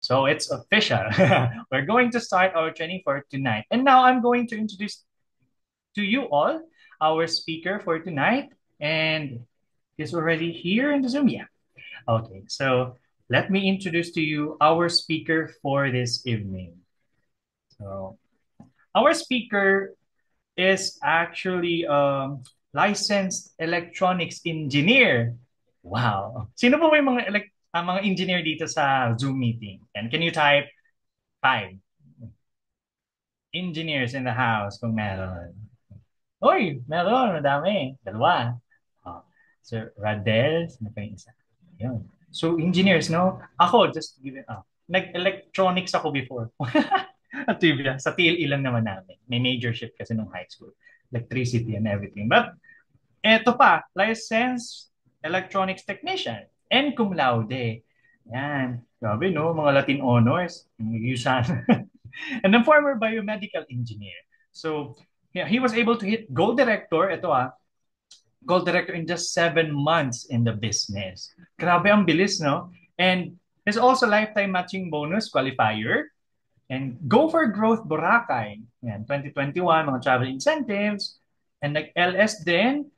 So it's official. We're going to start our training for tonight. And now I'm going to introduce to you all our speaker for tonight. And he's already here in the Zoom. Yeah. Okay. So let me introduce to you our speaker for this evening. So our speaker is actually a licensed electronics engineer. Wow. Sino po ba yung mga engineer dito sa Zoom meeting? And can you type five engineers in the house kung meron? Uy, meron, madami. Dalawa. Oh, Sir Radel, sino pa yung isa? Yun. So, engineers, no? Ako, just to give it up. Nag-electronics ako before. At trivia, sa TLE lang naman namin. May majorship kasi nung high school. Electricity and everything. But, eto pa, licensed electronics technician. And cum laude. Yan. Grabe, no? Mga Latin honors. Yusan. And then former biomedical engineer. So, yeah, he was able to hit gold director. Ito gold director in just 7 months in the business. Grabe ang bilis, no? And there's also lifetime matching bonus qualifier. And Go for Growth Boracay. Yan, 2021, mga travel incentives. And like LS din,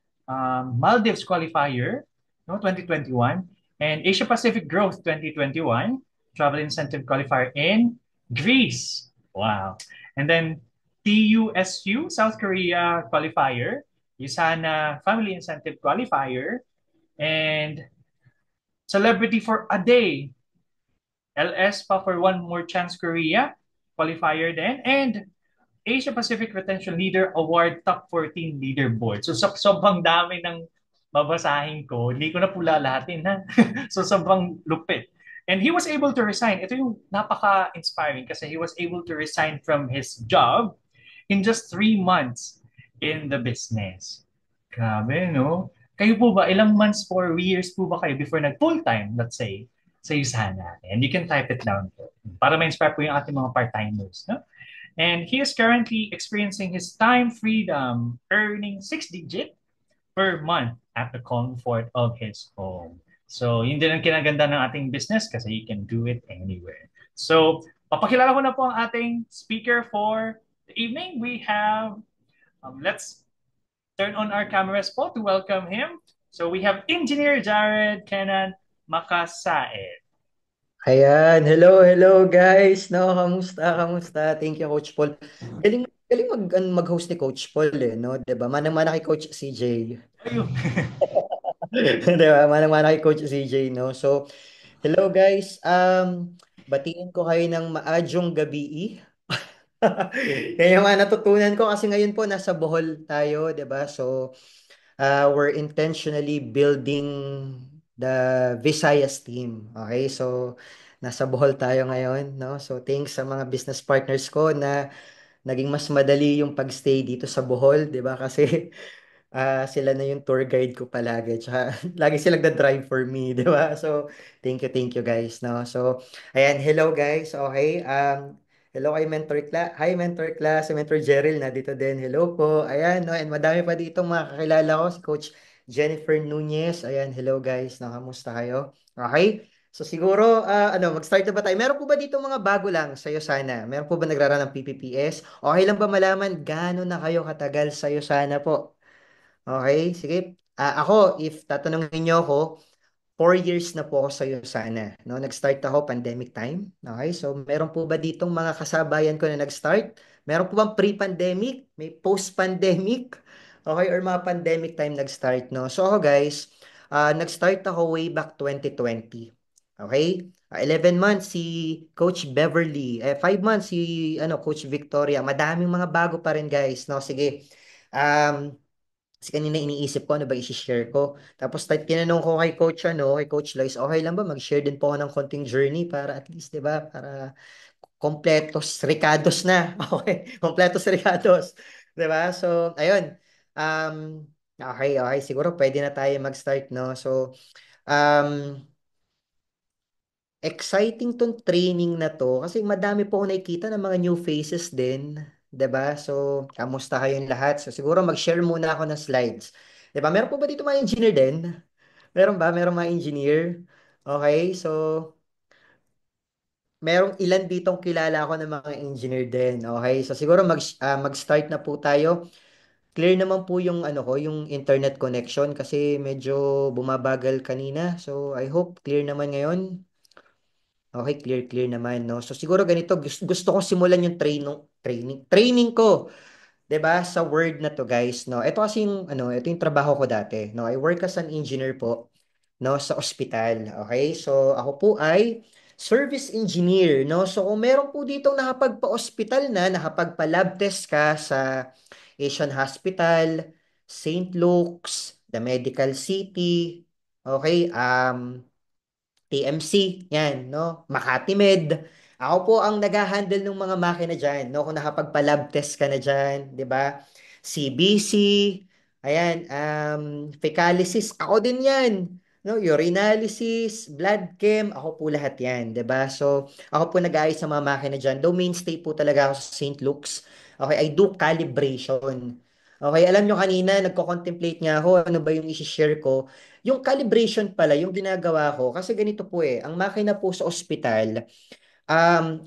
Maldives qualifier, no, 2021. And Asia Pacific Growth 2021, travel incentive qualifier in Greece. Wow. And then TUSU, South Korea qualifier, USANA Family Incentive qualifier, and Celebrity for a Day, LS pa for One More Chance Korea qualifier din, and Asia Pacific Retention Leader Award Top 14 Leaderboard. So sobrang dami ng babasahin ko. Hindi ko na pula lahatin ha. So sobrang lupit. And he was able to resign. Ito yung napaka-inspiring kasi he was able to resign from his job in just 3 months in the business. Grabe, no? Kayo po ba, ilang months or years po ba kayo before nag-full-time, let's say, sa USANA? And you can type it down po para ma-inspire po yung ating mga part-timers. No? And he is currently experiencing his time freedom, earning 6 digit per month at the comfort of his home. So, yun din ang kinaganda ng ating business kasi you can do it anywhere. So, papakilala ko na po ang ating speaker for the evening. We have, let's turn on our cameras po to welcome him. So, we have Engineer Jared Kenan Makasaed. Ayan, hello, hello guys. No, kamusta? Kamusta? Thank you Coach Paul. Galing galing mag-host ni Coach Paul no, 'di ba? Manang-mana kay Coach CJ. Ayun. 'Di ba? Manang-mana kay Coach CJ no. So, hello guys. Batiin ko kayo ng maadyong gabi. Kaya yung mga natutunan ko kasi ngayon po nasa Bohol tayo, 'di ba? So, we're intentionally building the Visayas team. Okay, so nasa Bohol tayo ngayon, no? So thanks sa mga business partners ko na naging mas madali yung pagstay dito sa Bohol, 'di ba? Kasi sila na yung tour guide ko palagi. Tsaka lagi silang nag-drive for me, 'di ba? So thank you guys, no? So ayan, hello guys. Okay. Hello kay Mentor Class. Hi Mentor Class, si Mentor Jeril na dito din. Hello po. Ayan, no? And madami pa dito mga kakilala ko, si Coach Jennifer Nunez. Ayan, hello guys. Nakamusta kayo? Okay? So siguro, mag-start na ba tayo? Meron po ba dito mga bago lang sa'yo sana? Meron po ba nagraraan ng PPPS? Okay lang ba malaman gaano na kayo katagal sa'yo sana po? Okay, sige. Ako, if tatanungin niyo ako, 4 years na po ako sa iyo sana. No? Nag-start ako pandemic time. Okay, so meron po ba ditong mga kasabayan ko na nag-start? Meron po bang pre-pandemic? May post-pandemic? Okay, or mga pandemic time nag-start, no? So ako guys, nag-start ako way back 2020. Okay? 11 months si Coach Beverly, 5 months si Coach Victoria. Madaming mga bago pa rin guys, no? Sige. Um, Kasi kanina iniisip ko ano ba i-share ko. Tapos tinanong ko kay Coach Lois, okay lang ba mag-share din po ako ng konting journey para at least, 'di ba? Para kompletos ricados na. Okay, kompletos ricados, 'di ba? So, ayun. Okay, siguro pwede na tayo mag-start, no? So, um, exciting tong training na to kasi madami po ako nakikita ng mga new faces din, 'di ba? So, kamusta kayong lahat? So, siguro mag-share muna ako ng slides. 'Di ba? Meron po ba dito mga engineer din? Meron ba? Meron mga engineer? Okay, so merong ilan ditong kilala ko ng mga engineer din. Okay? So siguro mag-start na po tayo. Clear naman po yung ano ko, yung internet connection kasi medyo bumabagal kanina. So I hope clear naman ngayon. Okay, clear naman, no? So siguro ganito, gusto kong simulan yung training ko, 'di ba? Sa word na to, guys, no. Ito kasi yung ano, ito yung trabaho ko dati, no. I work as an engineer po, no, sa ospital. Okay? So ako po ay service engineer, no. So kung meron po dito nakapagpa-ospital na, nakapagpa-lab test ka sa Asian Hospital, St. Luke's, the Medical City, okay? TMC, yan, no? Makati Med. Ako po ang nag-handle ng mga makina dyan, no? Kung nakapagpa-lab test ka na dyan, di ba? CBC, ayan, fecalysis, ako din yan. No, urinalysis, blood chem, ako po lahat yan, 'di ba? So, ako po nag-aayos sa mga makina diyan. Though mainstay po talaga ako sa St. Luke's. Okay, I do calibration. Okay, alam nyo kanina, nagko-contemplate nga ako, ano ba yung i-share ko. Yung calibration pala, yung ginagawa ko, kasi ganito po ang makina po sa ospital,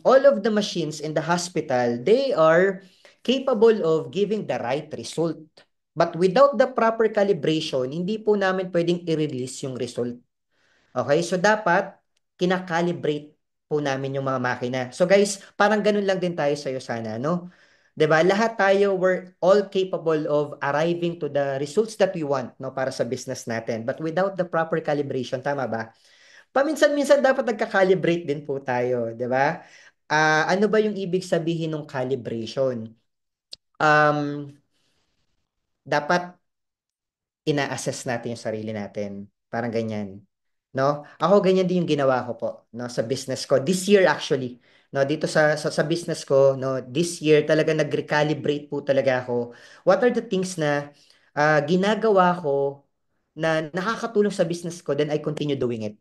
all of the machines in the hospital, they are capable of giving the right result. But without the proper calibration, hindi po namin pwedeng i-release yung result. Okay? So dapat kinakalibrate po namin yung mga makina. So guys, parang ganun lang din tayo sa'yo sana, no? 'Di ba? Lahat tayo we're all capable of arriving to the results that we want, no, para sa business natin. But without the proper calibration, tama ba? Paminsan-minsan dapat nagka-calibrate din po tayo, 'di ba? Ano ba yung ibig sabihin ng calibration? Um, dapat ina-assess natin yung sarili natin. Parang ganyan. No? Ako ganyan din yung ginawa ko po, no, sa business ko. This year actually, no, dito sa business ko, no, this year talaga nag-recalibrate po talaga ako. What are the things na ginagawa ko na nakakatulong sa business ko, then I continue doing it.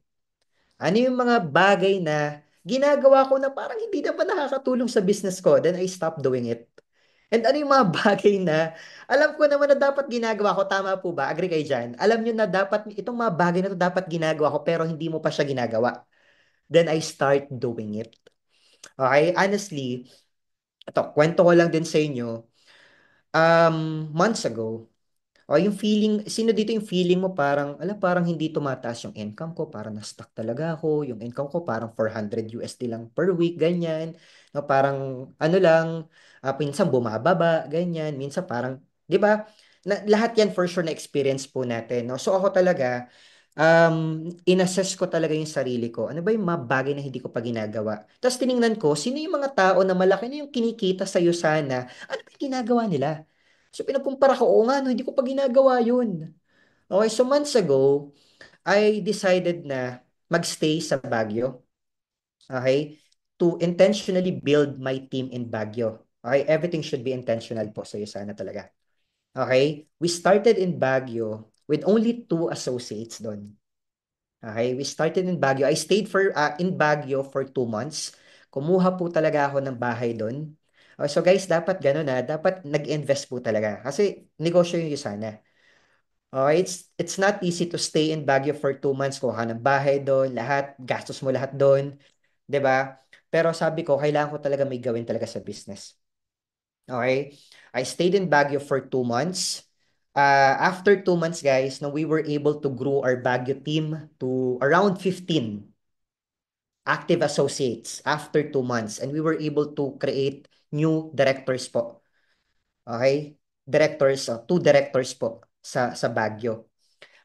Ano yung mga bagay na ginagawa ko na parang hindi na pa nakakatulong sa business ko, then I stop doing it. And ano yung mga bagay na alam ko naman na dapat ginagawa ko, tama po ba? Agree kayo dyan? Alam nyo na dapat, itong mga bagay na to dapat ginagawa ko pero hindi mo pa siya ginagawa. Then I start doing it. Okay? Honestly, ito, kwento ko lang din sa inyo. Months ago, o yung feeling, sino dito yung feeling mo parang, parang hindi tumataas yung income ko, parang na-stuck talaga ako, yung income ko parang 400 USD lang per week, ganyan. No, parang ano lang, minsan bumababa, ganyan, minsan parang, 'di ba? Lahat 'yan for sure na experience po natin, no? So ako talaga inassess ko talaga yung sarili ko. Ano ba yung mga bagay na hindi ko pa ginagawa? Tapos tiningnan ko, sino yung mga tao na malaki na yung kinikita sa'yo sana? Ano ba yung ginagawa nila? So pinakumpara ko, oo nga, no, hindi ko pa ginagawa yun. Okay, so months ago, I decided na magstay sa Baguio. Okay? To intentionally build my team in Baguio. Okay? Everything should be intentional po sa'yo sana talaga. Okay? We started in Baguio with only two associates doon. Okay? We started in Baguio. I stayed in Baguio for 2 months. Kumuha po talaga ako ng bahay doon. So guys, dapat gano'n na. Dapat nag-invest po talaga. Kasi negosyo yung sana. Okay, it's not easy to stay in Baguio for 2 months. Kuha ng bahay doon, lahat, gastos mo lahat doon. 'Di ba? Pero sabi ko, kailangan ko talaga may gawin talaga sa business. Okay? I stayed in Baguio for 2 months. After 2 months, guys, no, we were able to grow our Baguio team to around 15 active associates after 2 months. And we were able to create new directors po. Okay? Directors, two directors po sa Baguio.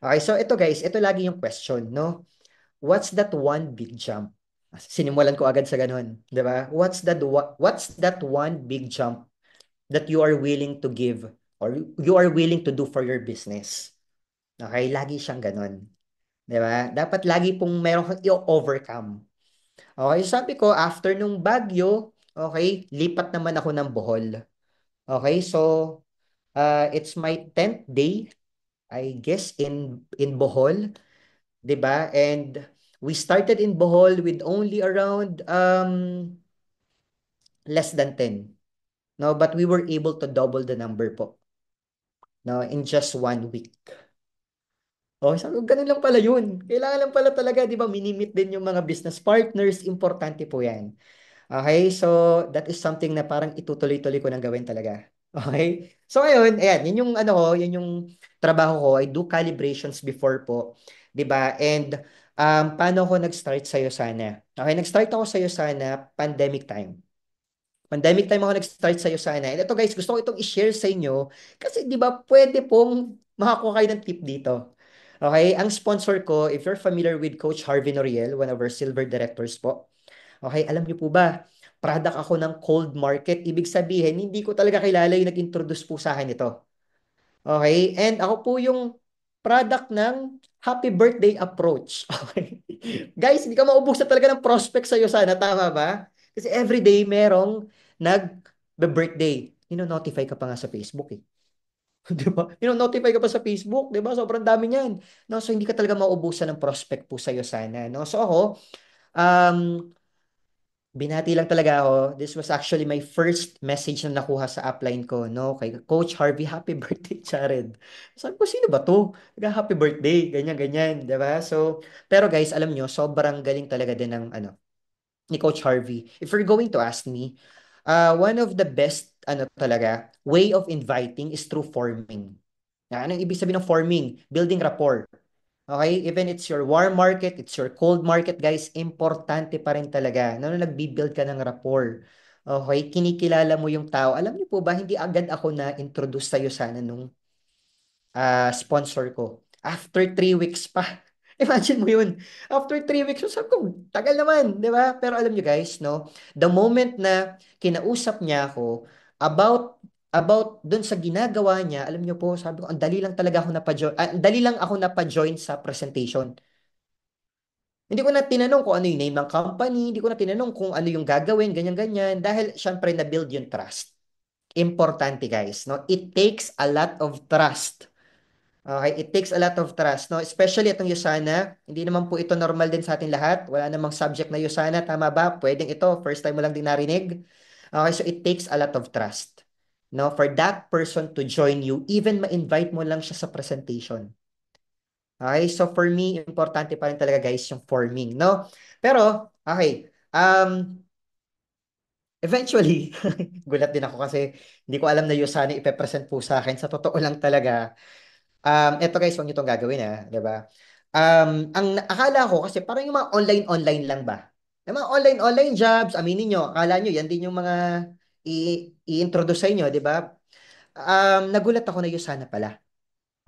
Okay, so ito guys, ito lagi yung question, no? What's that one big jump? Sinimulan ko agad sa ganun, 'di ba? What's that one big jump that you are willing to give or you are willing to do for your business? Okay, lagi siyang ganun, 'di ba? Dapat lagi pong meron kang i-overcome. Okay, sabi ko after nung Baguio, okay, lipat naman ako ng Bohol. Okay, so it's my 10th day I guess in Bohol. 'Di ba? And we started in Bohol with only around less than 10. No, but we were able to double the number po. No, in just 1 week. Oh, sabi ko, ganun lang pala yun. Kailangan lang pala talaga, di ba, minimit din yung mga business partners. Importante po yan. Okay, so that is something na parang itutuloy-tuloy ko nang gawin talaga. Okay? So ngayon, ayan, yun yung ano ko, yun yung trabaho ko. I do calibrations before po, 'di ba? And paano ako nag-start sa sana? Okay, nag-start ako sa sana pandemic time. Pandemic time ako nag-start sa sana. And ito guys, gusto ko itong i-share sa inyo kasi 'di ba, pwede pong makakuha kayo ng tip dito. Okay, ang sponsor ko, if you're familiar with Coach Harvey Noriel, one of our silver directors po. Okay, alam niyo po ba, product ako ng cold market. Ibig sabihin, hindi ko talaga kilala yung nag-introduce po sa akin ito. Okay, and ako po yung product ng happy birthday approach. Okay. Guys, hindi ka maubusan talaga ng prospect sa'yo sana. Tama ba? Kasi everyday merong nag-birthday. Notify ka pa nga sa Facebook eh. Di ba? Notify ka pa sa Facebook, di ba? Sobrang dami niyan. No, so hindi ka talaga maubusan ng prospect po sa'yo sana. No? So ako, um, binati lang talaga ako. This was actually my first message na nakuha sa upline ko, no? Kay Coach Harvey, happy birthday, Jared. Sabi ko, sino ba to? Happy birthday, ganyan, ganyan, di ba? So, pero guys, alam nyo, sobrang galing talaga din ng, ni Coach Harvey. If you're going to ask me, one of the best, talaga, way of inviting is through forming. Anong ibig sabihin ng forming? Building rapport. Okay? Even it's your warm market, it's your cold market, guys, importante pa rin talaga. No, nagbi-build ka ng rapport. Okay? Kinikilala mo yung tao. Alam niyo po ba, hindi agad ako na-introduce sa'yo sana nung sponsor ko. After 3 weeks pa. Imagine mo yun. After 3 weeks, so sabi ko, tagal naman, di ba? Pero alam niyo guys, no? The moment na kinausap niya ako about dun sa ginagawa niya, alam niyo po, sabi ko, ang dali lang talaga ako napa-join, ang dali lang ako napa-join sa presentation. Hindi ko na tinanong kung ano yung name ng company, hindi ko na tinanong kung ano yung gagawin, ganyan-ganyan, dahil syempre na-build yung trust. Importante guys, no? It takes a lot of trust. Okay, it takes a lot of trust, no? Especially itong Yusana, hindi naman po ito normal din sa atin lahat. Wala namang subject na Yusana, tama ba? Pwedeng ito, first time mo lang din narinig. Okay, so it takes a lot of trust. No, for that person to join you, even ma-invite mo lang siya sa presentation. Okay, so for me, importante pa rin talaga guys yung forming, no? Pero, okay, eventually, gulat din ako kasi hindi ko alam na Yusana ipepresent po sa akin. Sa totoo lang talaga, eto guys, huwag niyo itong gagawin ha, di ba? Akala ko kasi parang yung mga online-online lang ba? Yung mga online-online jobs, aminin nyo, akala nyo, yan din yung mga i-introduce sa inyo, di ba? Nagulat ako na yun sana pala.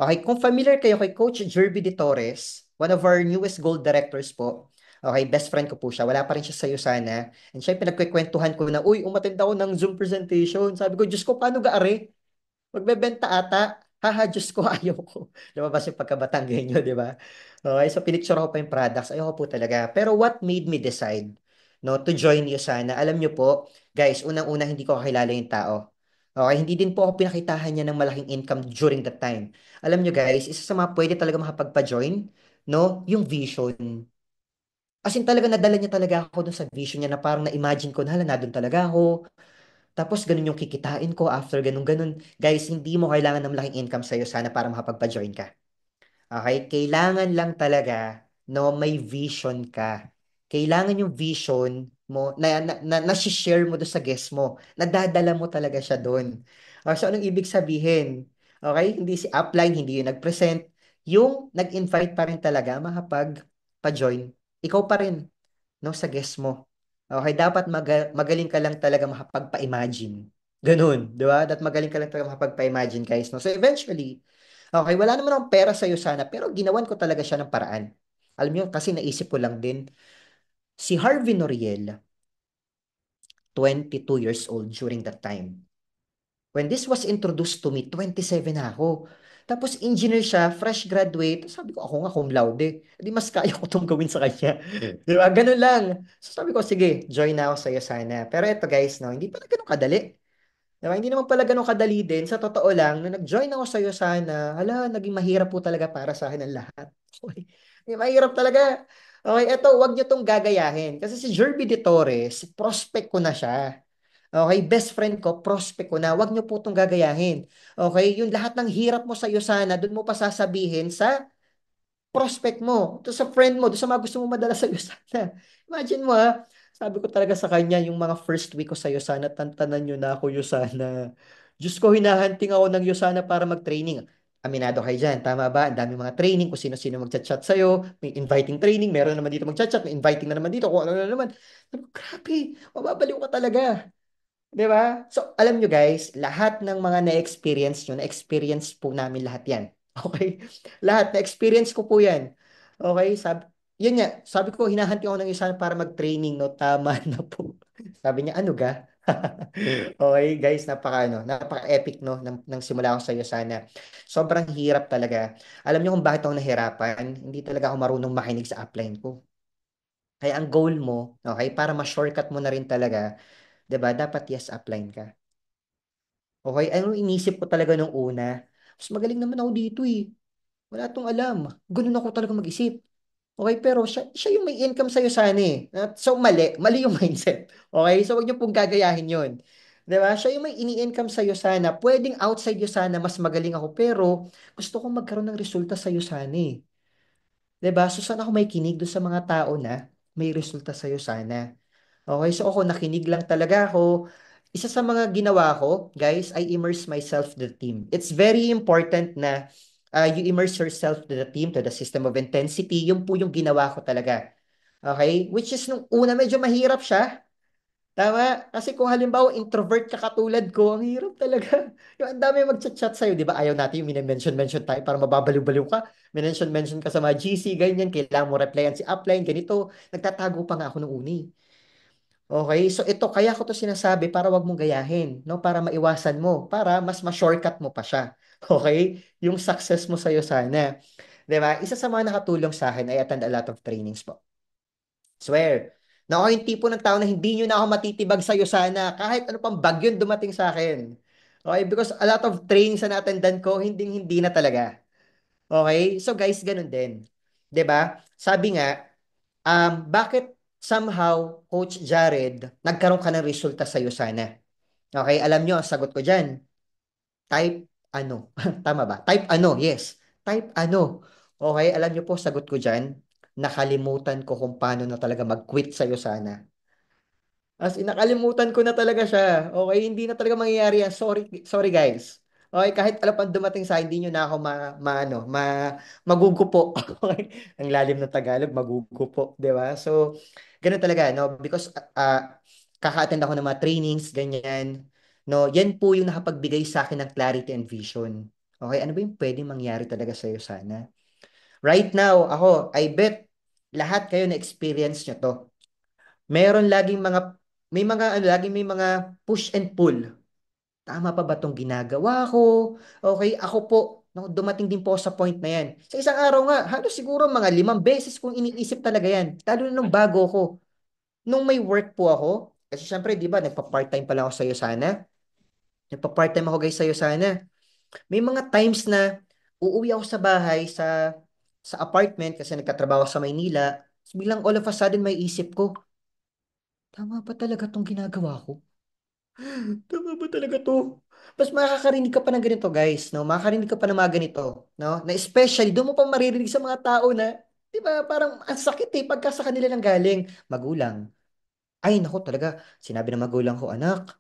Okay, kung familiar kayo kay Coach Jerby De Torres, one of our newest gold directors po, okay, best friend ko po siya, wala pa rin siya sa Yusana, and siya yung pinagkikwentuhan ko na, uy, umattend ako ng Zoom presentation. Sabi ko, Diyos ko, paano gaari? Magbebenta ata. Haha, Diyos ko, ayoko. Lumabas yung pagkabatanggenyo, di ba? Okay, so pinicture ko pa yung products. Ayoko po talaga. Pero what made me decide, no, to join you sana? Alam nyo po, guys, unang-una hindi ko kakilala yung tao. Okay, hindi din po ako pinakitahan niya ng malaking income during that time. Alam nyo guys, isa sa mga pwede talaga makapagpa-join, no, yung vision. As in talaga nadala niya talaga ako dun sa vision niya na parang na-imagine ko na hala, na doon talaga ako. Tapos ganun yung kikitain ko after ganun-ganun. Guys, hindi mo kailangan ng malaking income sa'yo sana para makapagpa-join ka. Okay? Kailangan lang talaga no may vision ka. Kailangan yung vision mo na share mo doon sa guest mo. Nadadala mo talaga siya doon. So anong ibig sabihin? Okay? Hindi si upline, hindi yung nag-present. Yung nag-invite pa rin talaga makapag-join. Ikaw pa rin no, sa guest mo. Okay, dapat magaling ka lang talaga makapagpa-imagine. Ganun, di ba? Dapat magaling ka lang talaga makapagpa-imagine, guys. No? So eventually, okay, wala naman akong pera sa'yo sana, pero ginawan ko talaga siya ng paraan. Alam niyo, kasi naisip ko lang din, si Harvey Noriel, 22 years old during that time. When this was introduced to me, 27 na ako. Tapos engineer siya, fresh graduate. Sabi ko, ako nga cum laude. Hindi mas kaya ko itong gawin sa kanya. Di ba? Ganun lang. So sabi ko, sige, join na ako sa'yo sana. Pero ito guys, no, hindi pala ganun kadali. Di ba? Hindi naman pala ganun kadali din. Sa totoo lang, nung nag-join ako sa'yo sana, hala, naging mahirap po talaga para sa akin ang lahat. Okay. Mahirap talaga. Okay, eto, wag niyo tong gagayahin. Kasi si Jerby De Torres, prospect ko na siya. Okay, best friend ko, prospect ko na. Huwag niyo po itong gagayahin. Okay, yung lahat ng hirap mo sa iyo sana, doon mo pa sasabihin sa prospect mo, to sa friend mo, to sa mga gusto mo madala sa sana. Imagine mo ha, sabi ko talaga sa kanya, yung mga first week ko sa Yusana, tantanan nyo na ako Yusana. Diyos ko, hinahanting ako ng Yusana para mag-training. Aminado kayo dyan, tama ba? Ang dami mga training, kung sino-sino mag-chat sa'yo, may inviting training, meron naman dito mag-chat, may inviting na naman dito, kung ano na naman. Sabi ko, grabe, mababaliw ka talaga. 'Di ba? So, alam nyo guys, lahat ng mga na-experience nyo, na-experience po namin lahat yan. Okay? Lahat, na-experience ko po yan. Okay? Yun nga, sabi ko, hinahanti ako ng isa para mag-training, no? Tama na po. Sabi niya, ano ga? Okay, guys, napaka-epic, no? Nang simula ako sa iyo sana. Sobrang hirap talaga. Alam niyo kung bakit ako nahirapan? Hindi talaga ako marunong makinig sa upline ko. Kaya ang goal mo, okay, para ma-shortcut mo na rin talaga, 'di ba? Dapat yes upline ka. Okay, ano inisip ko talaga nung una? Mas magaling naman ako dito eh. Wala tong alam. Ganun ako talaga mag-isip. Okay, pero siya yung may income sa'yo sana eh. So, mali yung mindset. Okay, so wag niyo pong gagayahin yun. 'Di ba? Siya yung may ini-income sa'yo sana. Pwedeng outside yo sana, mas magaling ako. Pero, gusto kong magkaroon ng resulta sa'yo sana eh. 'Di ba? So, sana ako may kinig doon sa mga tao na may resulta sa'yo sana. Okay, so ako nakinig lang talaga ako. Isa sa mga ginawa ko, guys, I immerse myself to the team. It's very important na you immerse yourself to the team, to the system of intensity. Yun po yung ginawa ko talaga. Okay? Which is nung una medyo mahirap siya. Tama? Kasi kung halimbawa introvert ka katulad ko, ang hirap talaga. Yung ang dami magchat-chat sa'yo, di ba? Ayaw natin yung minimension-mention tayo para mababaliw-baliw ka. Minention-mention ka sa mga GC, ganyan. Kailangan mo replyan si upline, ganito. Nagtatago pa nga ako nung uni. Okay, so ito kaya ko to sinasabi para wag mong gayahin, no? Para maiwasan mo, para mas ma-shortcut mo pa siya. Okay? Yung success mo sa'yo sana. 'Di ba? Isa sa mga nakatulong sa akin ay attend a lot of trainings po. Swear. Na ako yung tipo ng tao na hindi nyo na ako matitibag sa'yo sana kahit ano pang bagyo dumating sa akin. Okay? Because a lot of trainings na na-attendan ko, hindi na talaga. Okay? So guys, ganun din. 'Di ba? Sabi nga, bakit somehow, Coach Jared, nagkaroon ka ng resulta sa'yo sana? Okay, alam nyo, ang sagot ko dyan, type ano. Tama ba? Type ano, yes. Type ano. Okay, alam nyo po, sagot ko dyan, nakalimutan ko kung paano na talaga mag-quit sa'yo sana. As in, nakalimutan ko na talaga siya. Okay, hindi na talaga mangyayari yan. Sorry, sorry guys. Okay, kahit alam pang dumating sa akin, hindi nyo na ako magugupo. Okay? Ang lalim ng Tagalog, magugupo, 'di ba? So, ganun talaga, no? Because kaka-attend ako ng mga trainings, ganyan. No, yan po yung nakapagbigay sa akin ng clarity and vision. Okay, ano ba yung pwedeng mangyari talaga sa iyo sana? Right now, ako, I bet lahat kayo na experience nyo to. Meron laging laging may mga push and pull. Tama pa ba tong ginagawa ko? Okay, ako po, no, dumating din po ako sa point na yan. Sa isang araw nga, halos siguro mga 5 beses kong iniisip talaga yan. Lalo na nung bago ko. Nung may work po ako, kasi syempre, di ba, nagpa-part-time pa lang ako sa'yo sana. Nagpa-part-time ako guys sa'yo sana. May mga times na uuwi ako sa bahay, sa apartment, kasi nagtatrabaho ako sa Maynila. Biglang all of a sudden may isip ko, tama ba talaga tong ginagawa ko? Tama ba talaga to? Mas makakarinig ka pa ng ganito, guys, no? Makakarinig ka pa ng mga ganito, no? Na especially, doon mo pa maririnig sa mga tao na, di ba, parang ang sakit eh, pagka sa kanila nang galing, magulang. Ay, nako talaga, sinabi ng magulang ko, anak,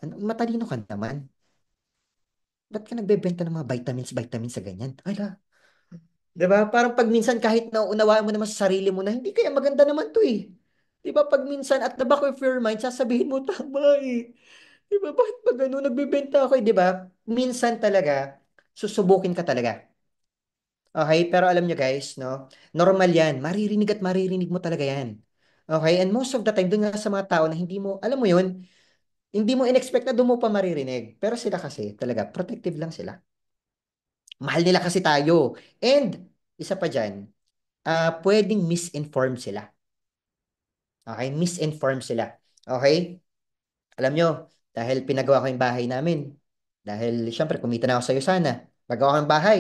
matalino ka naman. Ba't ka nagbebenta ng mga vitamins sa ganyan? Ay, la. Di ba? Parang pag minsan kahit nauunawaan mo naman sa sarili mo na, hindi kaya maganda naman to eh. Di ba? Pag minsan at the back of your mind, sasabihin mo, tama eh. Di ba? Bakit pag ano, nagbebenta ako eh, di ba? Minsan talaga, susubukin ka talaga. Okay? Pero alam nyo guys, no? Normal yan. Maririnig at maririnig mo talaga yan. Okay? And most of the time, doon nga sa mga tao na hindi mo, alam mo yun, hindi mo in-expect na doon mo pa maririnig. Pero sila kasi, talaga, protective lang sila. Mahal nila kasi tayo. And, isa pa dyan, pwedeng misinform sila. Okay? Misinform sila. Okay? Alam nyo, dahil pinagawa ko yung bahay namin, dahil syempre kumita na ako sa'yo sana, magawa ko ng bahay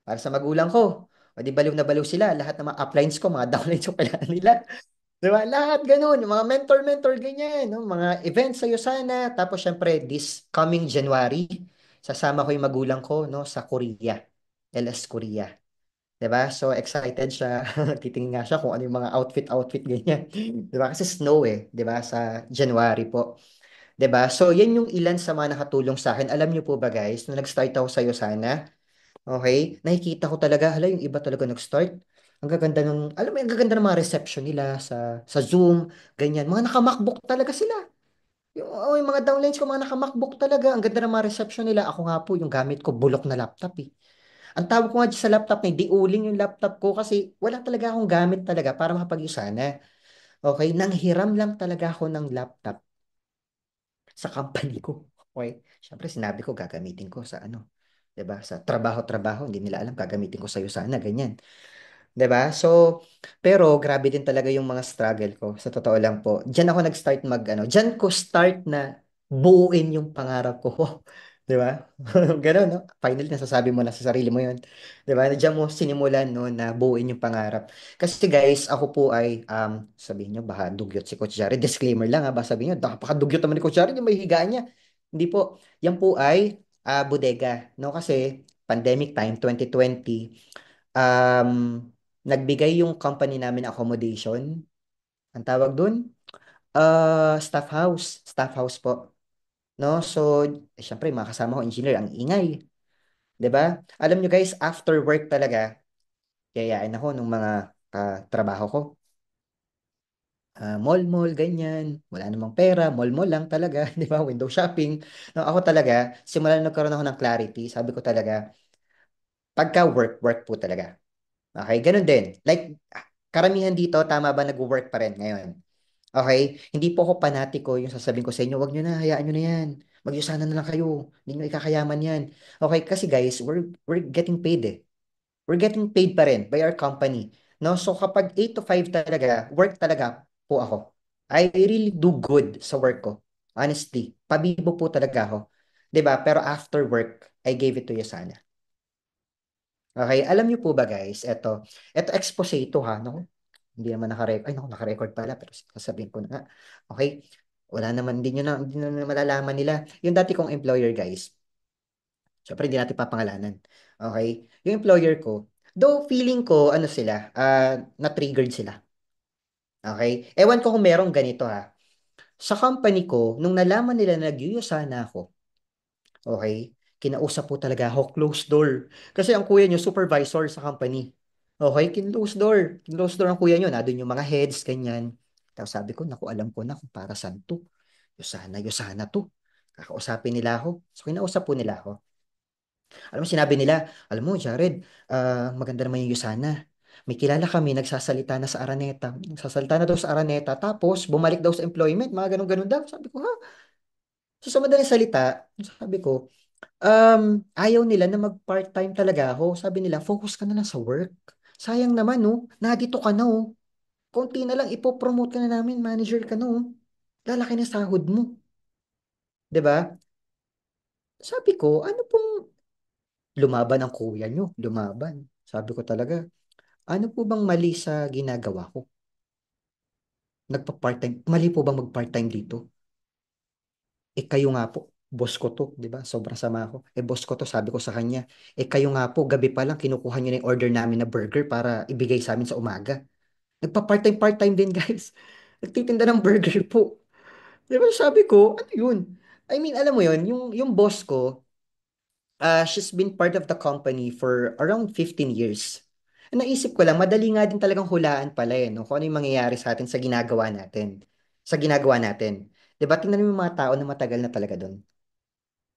para sa magulang ko. O di baliw na baliw sila, lahat ng mga uplines ko, mga downlines ko kailangan nila. Di ba? Lahat ganun, yung mga mentor, ganyan, no? Mga events sa'yo sana. Tapos syempre, this coming January, sasama ko yung magulang ko no, sa Korea, LS Korea. 'Di ba? So excited siya. Titingin nga siya kung ano yung mga outfit ganyan. 'Di ba? Kasi snow eh, 'di ba? Sa January po. 'Di ba? So yan yung ilan sa mga nakatulong sa akin. Alam niyo po ba guys, nung nag-start ako sa Sana, okay, nakikita ko talaga, hala yung iba talaga nag-start. Ang gaganda ng, alam mo, ang gaganda ng mga reception nila sa Zoom, ganyan. Mga naka-MacBook talaga sila. Yung mga downlines ko, mga naka-MacBook talaga. Ang ganda ng mga reception nila. Ako nga po, yung gamit ko, bulok na laptop eh. Ang tawag ko nga dyan sa laptop na, di uling yung laptop ko kasi wala talaga akong gamit talaga para makapag-usana. Okay, nanghiram lang talaga ako ng laptop sa company ko. Okay? Siyempre, sinabi ko, gagamitin ko sa ano, 'di ba? Sa trabaho-trabaho, hindi nila alam gagamitin ko sa'yo sana, ganyan. 'Di ba? So, pero grabe din talaga yung mga struggle ko. Sa totoo lang po. Diyan ako nag-start diyan ko start na buuin yung pangarap ko. 'Di ba? Ganun, no? Finally, nasasabi mo na sa sarili mo yun. 'Di ba? Diyan mo sinimulan, no, na buuin yung pangarap. Kasi guys, ako po ay, sabihin nyo, baka dugyot si Coach Jared. Disclaimer lang, ha? Baka sabihin nyo, napakadugyot naman ni Coach Jared, yung may higaan niya. Hindi po. Yan po ay bodega. No? Kasi pandemic time, 2020, um, nagbigay yung company namin accommodation. Ang tawag dun? Staff house. Staff house po. No? So, syempre, mga kasama ko, engineer, ang ingay. 'Di ba? Alam nyo guys, after work talaga, yayain ako ng mga trabaho ko. Mall-mall, ganyan. Wala namang pera, mall-mall lang talaga, 'di ba? Window shopping. No, ako talaga, simula na nagkaroon ako ng clarity, sabi ko talaga, pagka work, work po talaga. Okay, ganun din. Like, karamihan dito, tama ba, nag-work pa rin ngayon? Okay? Hindi po ako panatiko yung sasabihin ko sa inyo, wag nyo na, hayaan nyo na yan. Magyusana na lang kayo. Hindi nyo ikakayaman yan. Okay? Kasi guys, we're getting paid eh. We're getting paid pa rin by our company. No? So kapag 8 to 5 talaga, work talaga po ako. I really do good sa work ko. Honestly. Pabibo po talaga ako. 'Di ba? Pero after work, I gave it to you sana. Okay? Alam niyo po ba guys, eto expose ito ha. No? Hindi naman naka-record. Ay, naku, naka-record pala. Pero sasabihin ko na nga. Okay? Wala naman, hindi nyo na malalaman nila. Yung dati kong employer, guys. Siyempre, hindi natin papangalanan. Okay? Yung employer ko, though feeling ko, ano sila, na-triggered sila. Okay? Ewan ko kung merong ganito ha. Sa company ko, nung nalaman nila na nagyuyosana ako, okay, kinausap po talaga ako, closed door. Kasi ang kuya nyo, supervisor sa company. Okay, kinlose door. Kinlose door ang kuya nyo. Nandun yung mga heads, ganyan. Tapos sabi ko, naku, alam ko na kung para saan to. Yosana to. Kakausapin nila ako. So, kinausap po nila ako. Alam mo, sinabi nila, alam mo, Jared, maganda naman yung Yosana. May kilala kami, nagsasalita na sa Araneta. Nagsasalita na daw sa Araneta, tapos bumalik daw sa employment, mga ganun-ganun daw. Sabi ko, ha? So, sa madaling salita, sabi ko, ayaw nila na mag-part-time talaga ako. Sabi nila, focus ka na lang sa work. Sayang naman, no? Nandito ka na, oh. Konti na lang, ipopromote ka na namin, manager ka na, oh. Lalaki na sahod mo. 'Di ba? Sabi ko, ano pong lumaban ang kuya nyo? Lumaban. Sabi ko talaga, ano po bang mali sa ginagawa ko? Nagpa-part-time. Mali po bang mag-part-time dito? Eh kayo nga po, boss ko to, 'di ba? Sobrang sama ako. Eh boss ko to, sabi ko sa kanya. Eh kayo nga po, gabi pa lang kinukuha niyo na yung order namin na burger para ibigay sa amin sa umaga. Nagpa-part-time din, guys. Nagtitinda ng burger po. 'Di ba sabi ko, ano 'yun? I mean, alam mo 'yun, yung boss ko, she's been part of the company for around 15 years. Naisip ko lang, madali nga din talagang hulaan pala eh, no? Kung ano yung mangyayari sa atin sa ginagawa natin. Sa ginagawa natin. 'Di ba? Tingnan mo yung mga tao na matagal na talaga doon.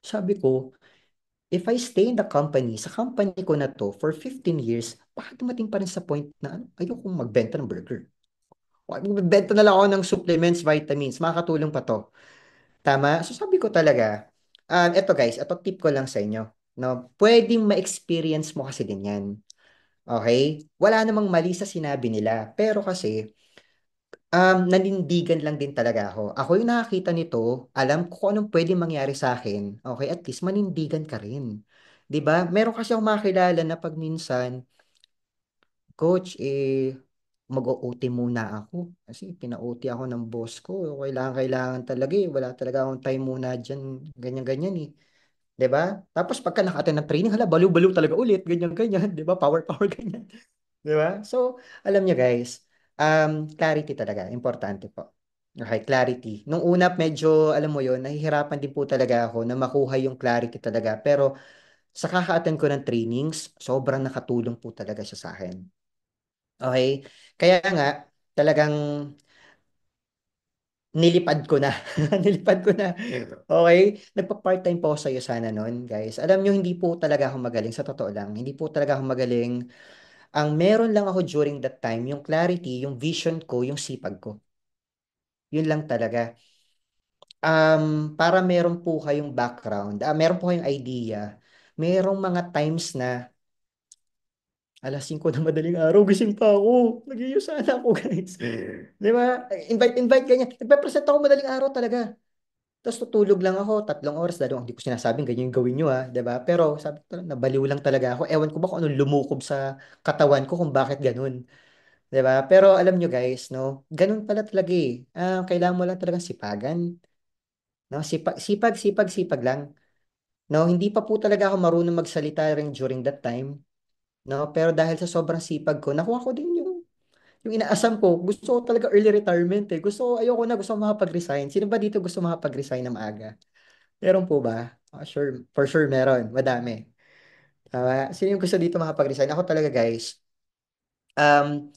Sabi ko, if I stay in the company, sa company ko na to for 15 years, baka dumating pa rin sa point na ano, ayokong magbenta ng burger. Magbenta na lang ako ng supplements, vitamins, makakatulong pa to. Tama? So sabi ko talaga, eto guys, eto tip ko lang sa inyo. No, pwedeng ma-experience mo kasi din yan. Okay? Wala namang mali sa sinabi nila. Pero kasi, nanindigan lang din talaga ako. Ako yung nakakita nito, alam ko kung anong pwedeng mangyari sa akin. Okay? At least manindigan ka rin. 'Di ba? Meron kasi akong makilala na pag minsan, Coach, mag-OT muna ako. Kasi pina-OT ako ng boss ko. Kailangan talaga eh. Wala talaga akong time muna dyan. Ganyan-ganyan eh. 'Di ba? Tapos pagka naka-attend ng training, hala, baliw-baliw talaga ulit, ganyan-ganyan, 'di ba? Power-power, ganyan. 'Di ba? So, alam niyo guys, clarity talaga, importante po. Okay, clarity. Nung una, medyo, alam mo yon, nahihirapan din po talaga ako na makuha yung clarity talaga. Pero sa kaka-attend ko ng trainings, sobrang nakatulong po talaga siya sa akin. Okay? Kaya nga, talagang nilipad ko na. Nilipad ko na. Okay? Nagpa-part-time po ako sa'yo sana nun, guys. Alam nyo, hindi po talaga ako magaling. Sa totoo lang, hindi po talaga ako magaling. Ang meron lang ako during that time, yung clarity, yung vision ko, yung sipag ko. Yun lang talaga. Para meron po kayong background, meron po kayong idea, merong mga times na alas 5 ng madaling araw, gising pa ako. Nag-iusahan ako, guys. Di ba? Invite, ganyan. Nagpe-present ako madaling araw talaga. Tapos tutulog lang ako, 3 oras, lalo hindi ko sinasabing ganyan yung gawin nyo ha, 'di ba? Pero sabi ko, nabaliw lang talaga ako. Ewan ko ba kung anong lumukob sa katawan ko kung bakit ganun, 'di ba? Pero alam nyo guys, no, ganun pala talaga eh. Kailangan mo lang talagang sipagan, no? Sipag lang. No, hindi pa po talaga ako marunong magsalita rin during that time, no? Pero dahil sa sobrang sipag ko, nakuha ko din yung inaasam ko. Gusto ko talaga early retirement eh. Ayoko na, gusto ko makapag-resign. Sino ba dito gusto makapag-resign na maaga? Meron po ba? Sure, for sure meron. Madami. Tama? Sino yung gusto dito makapag-resign? Ako talaga, guys. Um,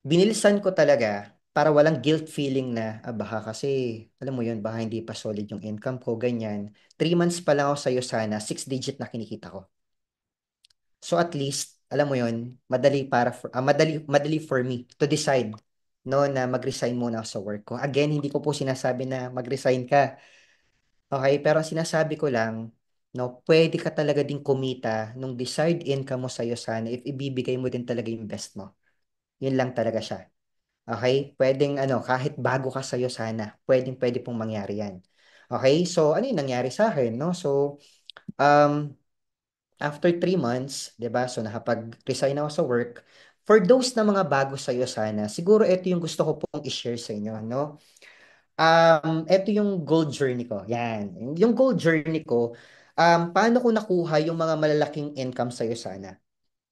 Binilisan ko talaga para walang guilt feeling na, baka kasi, alam mo yun, baka hindi pa solid yung income ko, ganyan. 3 months pa lang ako sa'yo sana, 6 digit na kinikita ko. So at least, alam mo yun, madali for me to decide no na mag-resign muna ako sa work ko. Again, hindi ko po sinasabi na mag-resign ka. Okay, pero ang sinasabi ko lang, no, pwede ka talaga din kumita nung desired income mo sa'yo sana if ibibigay mo din talaga yung best mo. Yun lang talaga siya. Okay? Pwedeng kahit bago ka sa'yo sana, pwede pong mangyari yan. Okay? So, ano yung nangyari sa akin, no? So, um, after 3 months, 'di ba? So, nakapag-resign ako sa work. For those na mga bago sa'yo sana, siguro ito yung gusto ko pong i-share sa inyo, no? Ito yung goal journey ko. Yan. Yung goal journey ko, paano ko nakuha yung mga malalaking income sa'yo sana?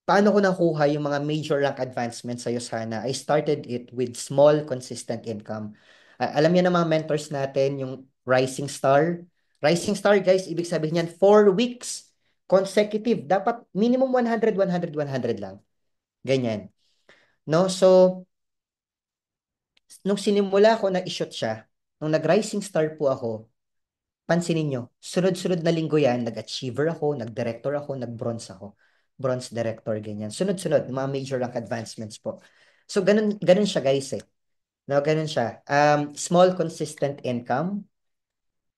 Paano ko nakuha yung mga major rank advancements sa'yo sana? I started it with small, consistent income. Alam niyo na mga mentors natin, yung Rising Star. Rising Star, guys, ibig sabihin yan, 4 weeks consecutive. Dapat minimum 100, 100, 100 lang. Ganyan. No? So, nung sinimula ko na i-shoot siya, nung nag-Rising Star po ako, pansinin nyo, sunod-sunod na linggo yan, nag-achiever ako, nag-director ako, nag-bronze ako. Bronze director, ganyan. Sunod-sunod, mga major rank advancements po. So, ganun, ganun siya guys eh. No, ganun siya. Small, consistent income.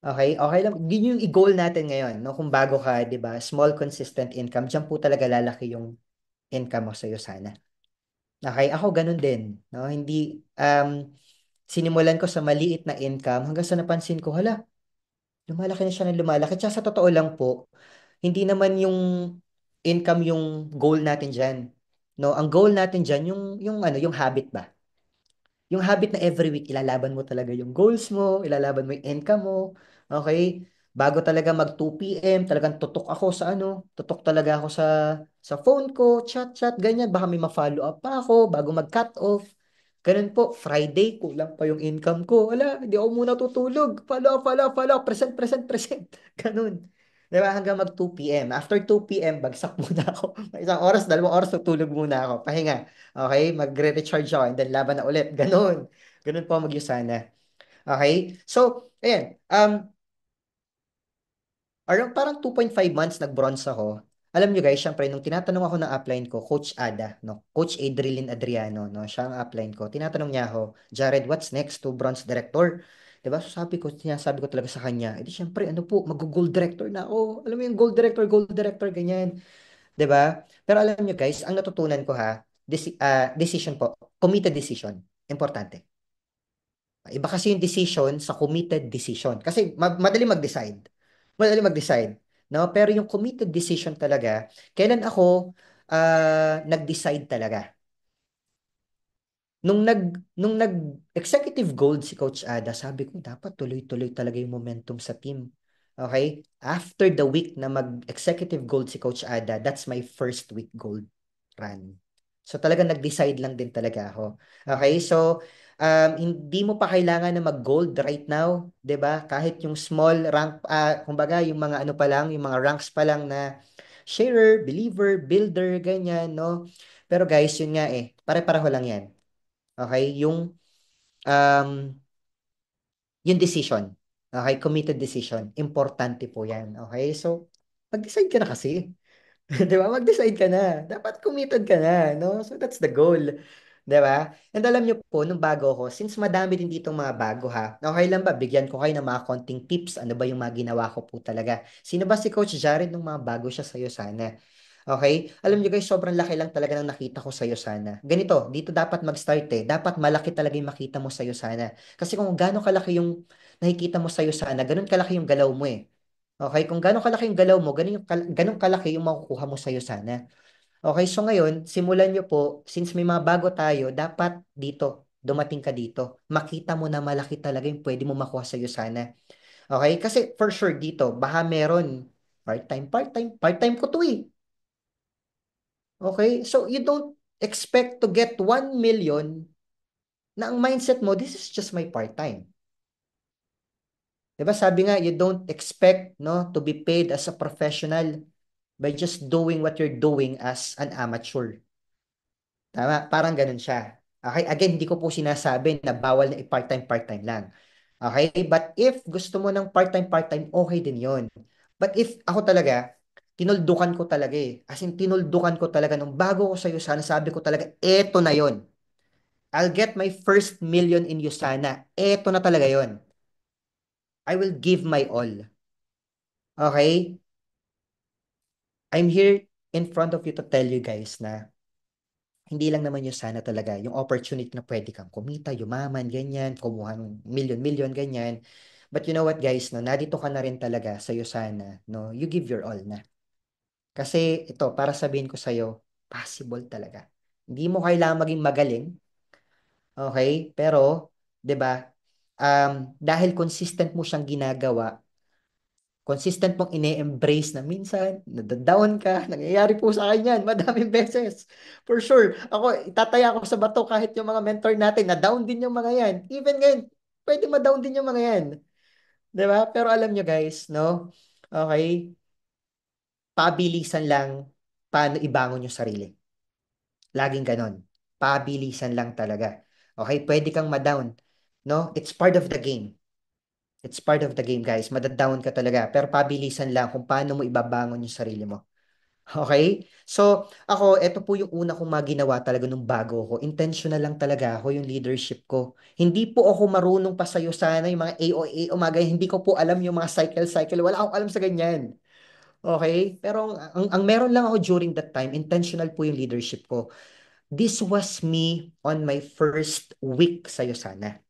Okay, okay lang. Yun yung i-goal natin ngayon, no? Kung bago ka, di ba? Small, consistent income. Diyan po talaga lalaki yung income mo sa'yo sana. Okay, ako ganun din. No? Hindi, sinimulan ko sa maliit na income hanggang sa napansin ko, hala, lumalaki na siya ng lumalaki. Tsaka sa totoo lang po, hindi naman yung income yung goal natin diyan. No, ang goal natin diyan yung habit ba? Yung habit na every week ilalaban mo talaga yung goals mo, ilalaban mo yung income mo. Okay? Bago talaga mag 2 PM, talagang tutok ako sa tutok talaga ako sa phone ko, chat, ganyan. Baka may ma-follow up pa ako bago mag-cut off. Ganun po, Friday, kulang pa yung income ko. Wala, hindi ako muna tutulog. Follow, present. Ganun. Diba? Hanggang mag 2 PM. After 2 PM, bagsak muna ako. Isang oras, 2 oras, tutulog muna ako. Pahinga. Okay? Magre-recharge ako and then laban na ulit. Ganun. Ganun po mag-usana. Okay? So, ayan. Parang 2.5 months nag-bronze ako. Alam nyo guys, syempre, nung tinatanong ako ng upline ko, Coach Ada, no? Coach Adrilyn Adriano, no? Siya ang upline ko. Tinatanong niya ako, Jared, what's next to bronze director? Diba? So sinasabi ko talaga sa kanya, edi syempre, ano po, mag-gold director na ako. Alam mo yung gold director, ganyan. 'Di ba? Pero alam nyo guys, ang natutunan ko ha, decision po, committed decision. Importante. Iba kasi yung decision sa committed decision. Kasi madali mag-decide. Madali mag-decide. No? Pero yung committed decision talaga, kailan ako nag-decide talaga? Nung nag executive gold si Coach Ada, sabi ko dapat tuloy-tuloy talaga yung momentum sa team. Okay? After the week na mag-executive gold si Coach Ada, that's my first week gold run. So talaga nag-decide lang din talaga ako. Okay? So hindi mo pa kailangan na mag-gold right now, 'di ba? Kahit yung small rank kumbaga yung mga ano pa lang, yung mga ranks pa lang na sharer, believer, builder, ganyan, no? Pero guys, yun nga eh, pare-pareho lang 'yan. Okay? Um yung decision. Okay? Committed decision. Importante po 'yan. Okay? So mag-decide ka na kasi. 'Di ba? Mag-decide ka na. Dapat committed ka na, no? So that's the goal. 'Di ba? And alam niyo po, nung bago ako, since madami din ditong mga bago ha, okay lang ba, bigyan ko kayo ng mga konting tips, ano ba yung mga ginawa ko po talaga. Sino ba si Coach Jared nung mga bago siya sa'yo sana? Okay? Alam niyo guys, sobrang laki lang talaga ng nakita ko sa'yo sana. Ganito, dito dapat mag-start eh. Dapat malaki talaga yung makita mo sa'yo sana. Kasi kung gaano kalaki yung nakikita mo sa'yo sana, ganun kalaki yung galaw mo eh. Okay, kung gano'ng kalaki yung galaw mo, gano'ng kalaki yung makukuha mo sa'yo sana. Okay, so ngayon, simulan nyo po, since may mga bago tayo, dapat dito, dumating ka dito. Makita mo na malaki talaga yung pwede mo makuha sa'yo sana. Okay, kasi for sure dito, baka meron part-time ko to eh. Okay, so you don't expect to get 1 million na ang mindset mo, this is just my part-time. Diba sabi nga, you don't expect no, to be paid as a professional by just doing what you're doing as an amateur. Tama? Parang ganun siya. Okay? Again, hindi ko po sinasabi na bawal na i-part-time lang. Okay? But if gusto mo ng part-time, okay din yon. But if ako talaga, tinuldukan ko talaga eh. As in, tinuldukan ko talaga nung bago ko sa Yusana, sabi ko talaga, eto na yon. I'll get my first million in Yusana. Eto na talaga yon. I will give my all. Okay? I'm here in front of you to tell you guys na hindi lang naman yung sana talaga, yung opportunity na pwede kang kumita, yumaman, ganyan, kumuha ng million-million, ganyan. But you know what guys, no, nadito ka na rin talaga sa'yo sana, no, you give your all na. Kasi ito, para sabihin ko sa'yo, possible talaga. Hindi mo kailangan maging magaling, okay? Pero, 'di ba? Dahil consistent mo siyang ginagawa, consistent mong ine-embrace na minsan, nadadown ka, nangyayari po sa akin yan, madaming beses. For sure, ako, itataya ako sa bato kahit yung mga mentor natin, na-down din yung mga yan. Even ngayon, pwede ma-down din yung mga yan. 'Di ba? Pero alam nyo guys, no? Okay, pabilisan lang paano ibangon yung sarili. Laging ganon. Pabilisan lang talaga. Okay, pwede kang ma-down. No? It's part of the game. It's part of the game, guys. Madadown ka talaga. Pero pabilisan lang kung paano mo ibabangon yung sarili mo. Okay? So, ako, ito po yung una kong maginawa talaga nung bago ko. Intentional lang talaga ako yung leadership ko. Hindi po ako marunong pa sa'yo sana yung mga AOA o mga ganyan. Hindi ko po alam yung mga cycle-cycle. Wala akong alam sa ganyan. Okay? Pero ang meron lang ako during that time, intentional po yung leadership ko. This was me on my first week sa'yo sana.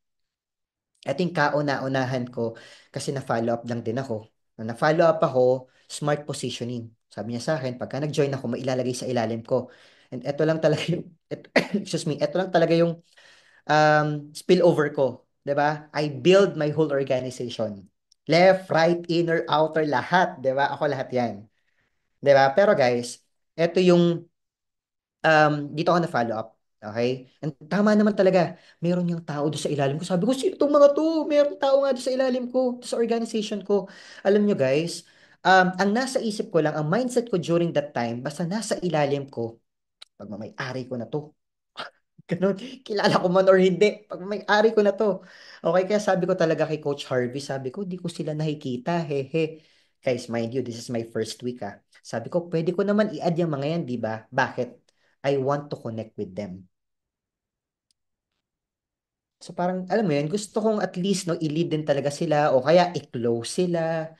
Ito yung kauna-unahan ko kasi na-follow up lang din ako. Nung na-follow up ako, smart positioning. Sabi niya sa akin, pagka nag-join ako, mailalagay sa ilalim ko. And ito lang talaga yung, excuse me, ito lang talaga yung spillover ko. 'Di ba? I build my whole organization. Left, right, inner, outer, lahat. 'Di ba? Ako lahat yan. 'Di ba? Pero guys, ito yung dito ako na-follow up. Okay? And tama naman talaga. Meron yung tao doon sa ilalim ko. Sabi ko, sino itong mga to? Meron tao nga doon sa ilalim ko, sa organization ko. Alam nyo guys, ang nasa isip ko lang, ang mindset ko during that time, basta nasa ilalim ko, pagmamay-ari ko na to. Ganun, kilala ko man or hindi, pagmamay-ari ko na to. Okay, kaya sabi ko talaga kay Coach Harvey, sabi ko, di ko sila nakikita, hehe. Guys, mind you, this is my first week ah. Sabi ko, pwede ko naman i-add yung mga yan, di ba? Bakit? I want to connect with them. So parang, alam mo yun, gusto kong at least no, i-lead din talaga sila o kaya i-close sila.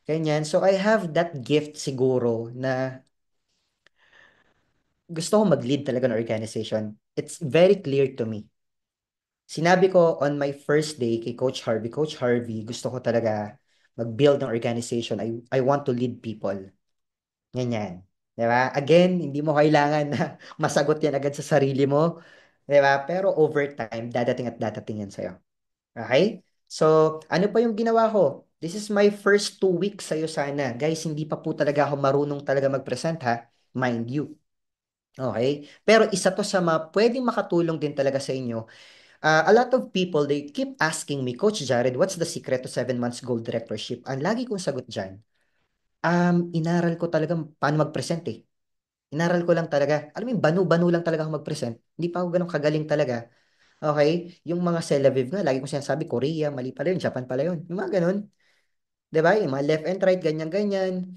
Ganyan. So I have that gift siguro na gusto kong mag-lead talaga ng organization. It's very clear to me. Sinabi ko on my first day kay Coach Harvey, gusto ko talaga mag-build ng organization. I want to lead people. Ganyan. 'Di ba? Again, hindi mo kailangan na masagot yan agad sa sarili mo. 'Di ba? Pero over time, dadating at dadating yan sa'yo. Okay? So, ano pa yung ginawa ko? This is my first 2 weeks sa'yo sana. Guys, hindi pa po talaga ako marunong talaga mag-present ha. Mind you. Okay? Pero isa to sa mga pwedeng makatulong din talaga sa inyo. A lot of people, they keep asking me, Coach Jared, what's the secret to 7 months gold directorship? Ang lagi kong sagot dyan, inaral ko talaga paano mag-present eh. Inaral ko lang talaga. Alam mo yung banu-banu lang talaga ako mag-present. Hindi pa ako ganun kagaling talaga. Okay? Yung mga Celaviv nga, lagi kong sinasabi, Korea, mali pala yun, Japan pala yun. Yung mga ganun. 'Di ba? Yung mga left and right, ganyan-ganyan.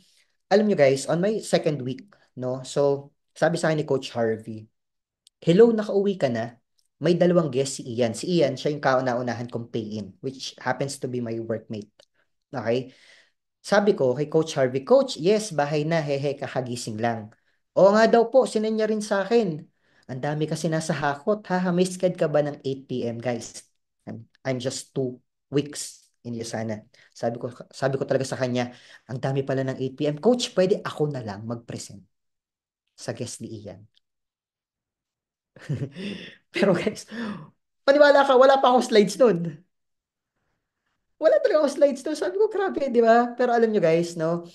Alam nyo guys, on my second week, no? So, sabi sa akin ni Coach Harvey, hello, nakauwi ka na? May dalawang guest si Ian. Si Ian, siya yung kauna-unahan kong pay-in, which happens to be my workmate. Okay? Sabi ko kay Coach Harvey, Coach, yes, bahay na, hehe, kakagising lang. Oo nga daw po, sinenya rin sa akin. Ang dami kasi nasa hakot, haha, may sked ka ba ng 8 p.m., guys? I'm just 2 weeks in Yusana. Sabi ko talaga sa kanya, ang dami pala ng 8 p.m. Coach, pwede ako na lang mag-present sa guest ni Ian. Pero guys, paniwala ka, wala pa akong slides nun. Wala talaga akong slides doon. Sabi ko, grabe, di ba? Pero alam nyo guys, no?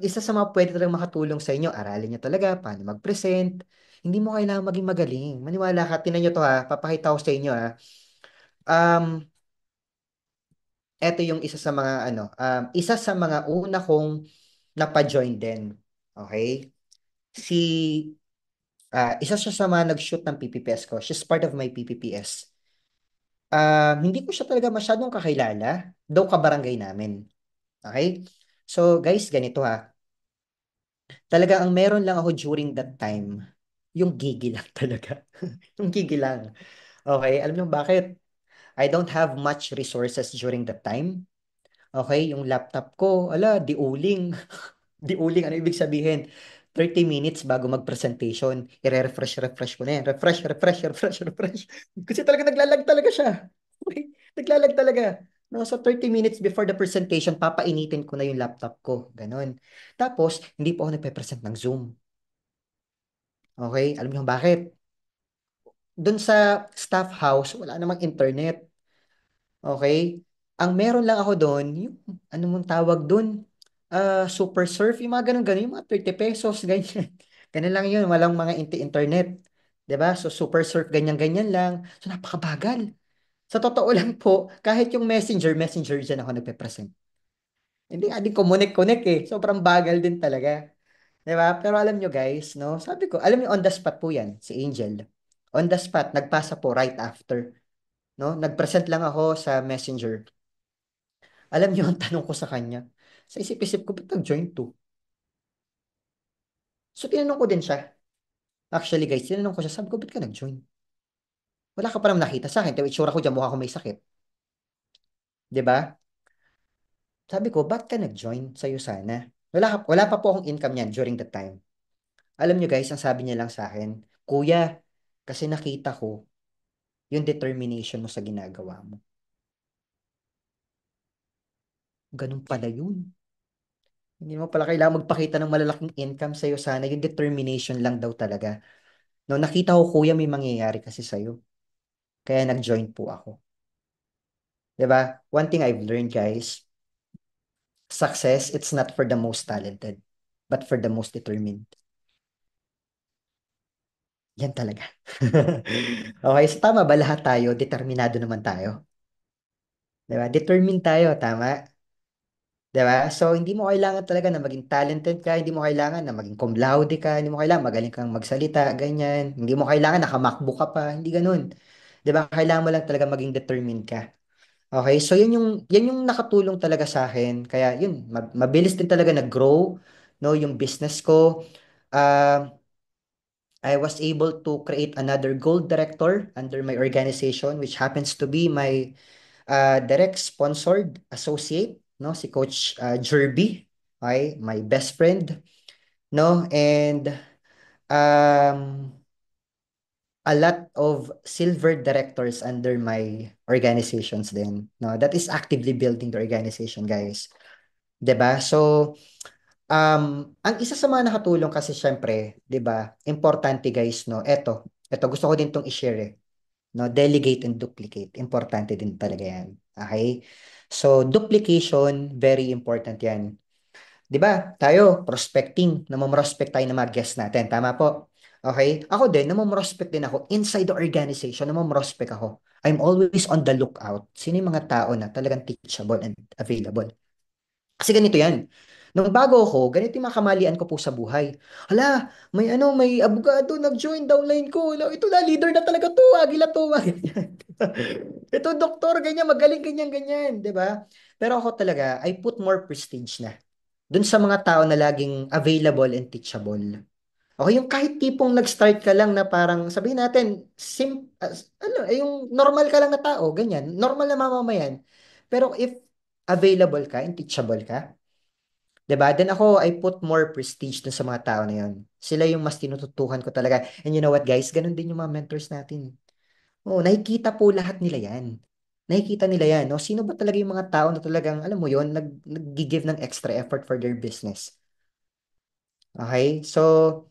Isa sa mga pwede talagang makatulong sa inyo, aralin nyo talaga paano mag-present. Hindi mo kailangan maging magaling. Maniwala ka, tinan nyo to ha, papakita ko sa inyo ha. Um, Eto yung isa sa mga isa sa mga una kong napa-join din. Okay? Si Isa siya sa mga nag-shoot ng PPPS ko. She's part of my PPPS. Hindi ko siya talaga masyadong kakilala, though kabarangay namin. Okay? So, guys, ganito ha. Talaga ang meron lang ako during that time, yung gigi lang talaga. Yung gigi lang. Okay? Alam niyo bakit? I don't have much resources during that time. Okay? Yung laptop ko, di uling. Di uling, ano ibig sabihin? 30 minutes bago mag-presentation, refresh ko na yan. Refresh. Kasi talaga naglalag talaga siya. Okay? Naglalag talaga. No, so 30 minutes before the presentation, papainitin ko na yung laptop ko. Ganon. Tapos, hindi po ako nagpe-present ng Zoom. Okay? Alam niyo bakit? Doon sa staff house, wala namang internet. Okay? Ang meron lang ako doon, yung ano mong tawag doon? Super surf, yung mga ganun-ganun, yung mga 30 pesos, ganyan. Ganun lang yun, walang mga internet. 'Di ba? So super surf, ganyan-ganyan lang. So napakabagal. Sa totoo lang po, kahit yung messenger dyan ako nagpe-present. Hindi nga din connect eh. Sobrang bagal din talaga. 'Di ba? Pero alam nyo guys, no? Sabi ko, alam niyo on the spot po yan, si Angel. On the spot, nagpasa po right after. No? Nag-present lang ako sa messenger. Alam niyo ang tanong ko sa kanya. Sa isip-isip ko, ba't nag-join to? So, tinanong ko din siya. Actually, guys, tinanong ko siya, sabi ko, ba't ka nag-join? Wala ka pa naman nakita sa akin. Tayo, itsura ko dyan, mukha ko may sakit. 'Di ba? Sabi ko, ba't ka nag-join sa'yo sana? Wala pa po akong income niyan during that time. Alam niyo guys, ang sabi niya lang sa akin, Kuya, kasi nakita ko yung determination mo sa ginagawa mo. Ganun pala yun. Hindi mo pala kailangan magpakita ng malalaking income sa'yo sana. Yung determination lang daw talaga. No, nakita ko kuya may mangyayari kasi sa'yo. Kaya nag-join po ako. 'Di ba? One thing I've learned, guys, success, it's not for the most talented, but for the most determined. Yan talaga. Okay, so tama ba lahat tayo? Determinado naman tayo. 'Di ba? Determined tayo, tama? 'Di ba? So, hindi mo kailangan talaga na maging talented ka, hindi mo kailangan na maging cum laude ka, hindi mo kailangan magaling kang magsalita, ganyan. Hindi mo kailangan naka-MacBook ka pa, hindi ganun. 'Di ba? Kailangan mo lang talaga maging determined ka. Okay, so yan yung nakatulong talaga sa akin. Kaya yun, mabilis din talaga nag-grow, no, yung business ko. Uh, I was able to create another gold director under my organization, which happens to be my direct sponsored associate, no, si Coach Jerby, okay, my best friend, no, and um, a lot of silver directors under my organizations then, no, that is actively building the organization, guys. 'Di ba? So, ang isa sa mga nakatulong kasi syempre, 'di ba? Importante guys, no. Eto gusto ko din tong i-share eh. No, delegate and duplicate. Importante din talaga 'yan. Okay? So, duplication, very important yan. 'Di ba? Tayo, prospecting, namomrospect tayo ng mga guests natin. Tama po. Okay? Ako din, namomrospect din ako. Inside the organization, namomrospect ako. I'm always on the lookout. Sino yung mga tao na talagang teachable and available? Kasi ganito yan. Nung bago ako, ganito yung mga kamalian ko po sa buhay. Hala, may abogado nag-join downline ko. Hala, ito na, leader na talaga to. Agila to. Ganyan. Ito, doktor, ganyan, magaling, ganyan, ganyan. 'Di ba? Pero ako talaga, I put more prestige na dun sa mga tao na laging available and teachable. Okay, yung kahit tipong nag-start ka lang na parang sabihin natin, yung normal ka lang na tao, ganyan, normal na mamamayan. Pero if available ka and teachable ka, 'di ba? Then ako, I put more prestige dun sa mga tao na yun. Sila yung mas tinututukan ko talaga. And you know what, guys? Ganun din yung mga mentors natin. Oo, nakikita po lahat nila yan. Nakikita nila yan, no? Sino ba talaga yung mga tao na talagang, alam mo yon, nag-give ng extra effort for their business. Okay? So,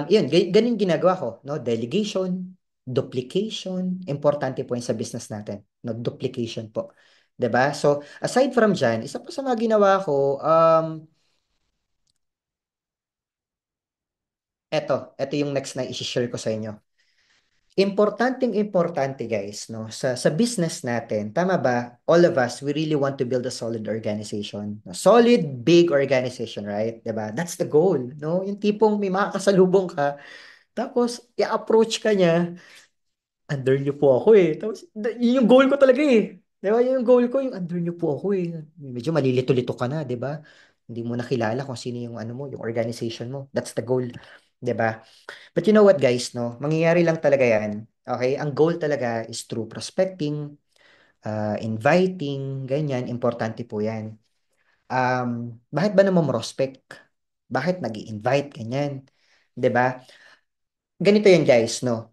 yun, ganun ginagawa ko, no? Delegation, duplication, importante po yun sa business natin, no? Duplication po. 'Di ba? So, aside from dyan, isa pa sa mga ginawa ko, eto yung next na i-share ko sa inyo. Importante guys, no? Sa business natin, tama ba? All of us, we really want to build a solid organization. A solid, big organization, right? 'Di ba? That's the goal, no? Yung tipong may makakasalubong ka, tapos i-approach ka niya, under niyo po ako eh. Tapos, yun yung goal ko talaga eh. Di ba? Yun yung goal ko, yung under niyo po ako eh. Medyo malilito-lito ka na, di ba? Hindi mo nakilala kung sino yung ano mo, yung organization mo. That's the goal. Di ba? But you know what guys, no? Mangyayari lang talaga yan. Okay? Ang goal talaga is through prospecting, inviting, ganyan. Importante po yan. Bakit ba naman prospect? Bakit nag invite ganyan? 'Di ba? Ganito yan guys, no?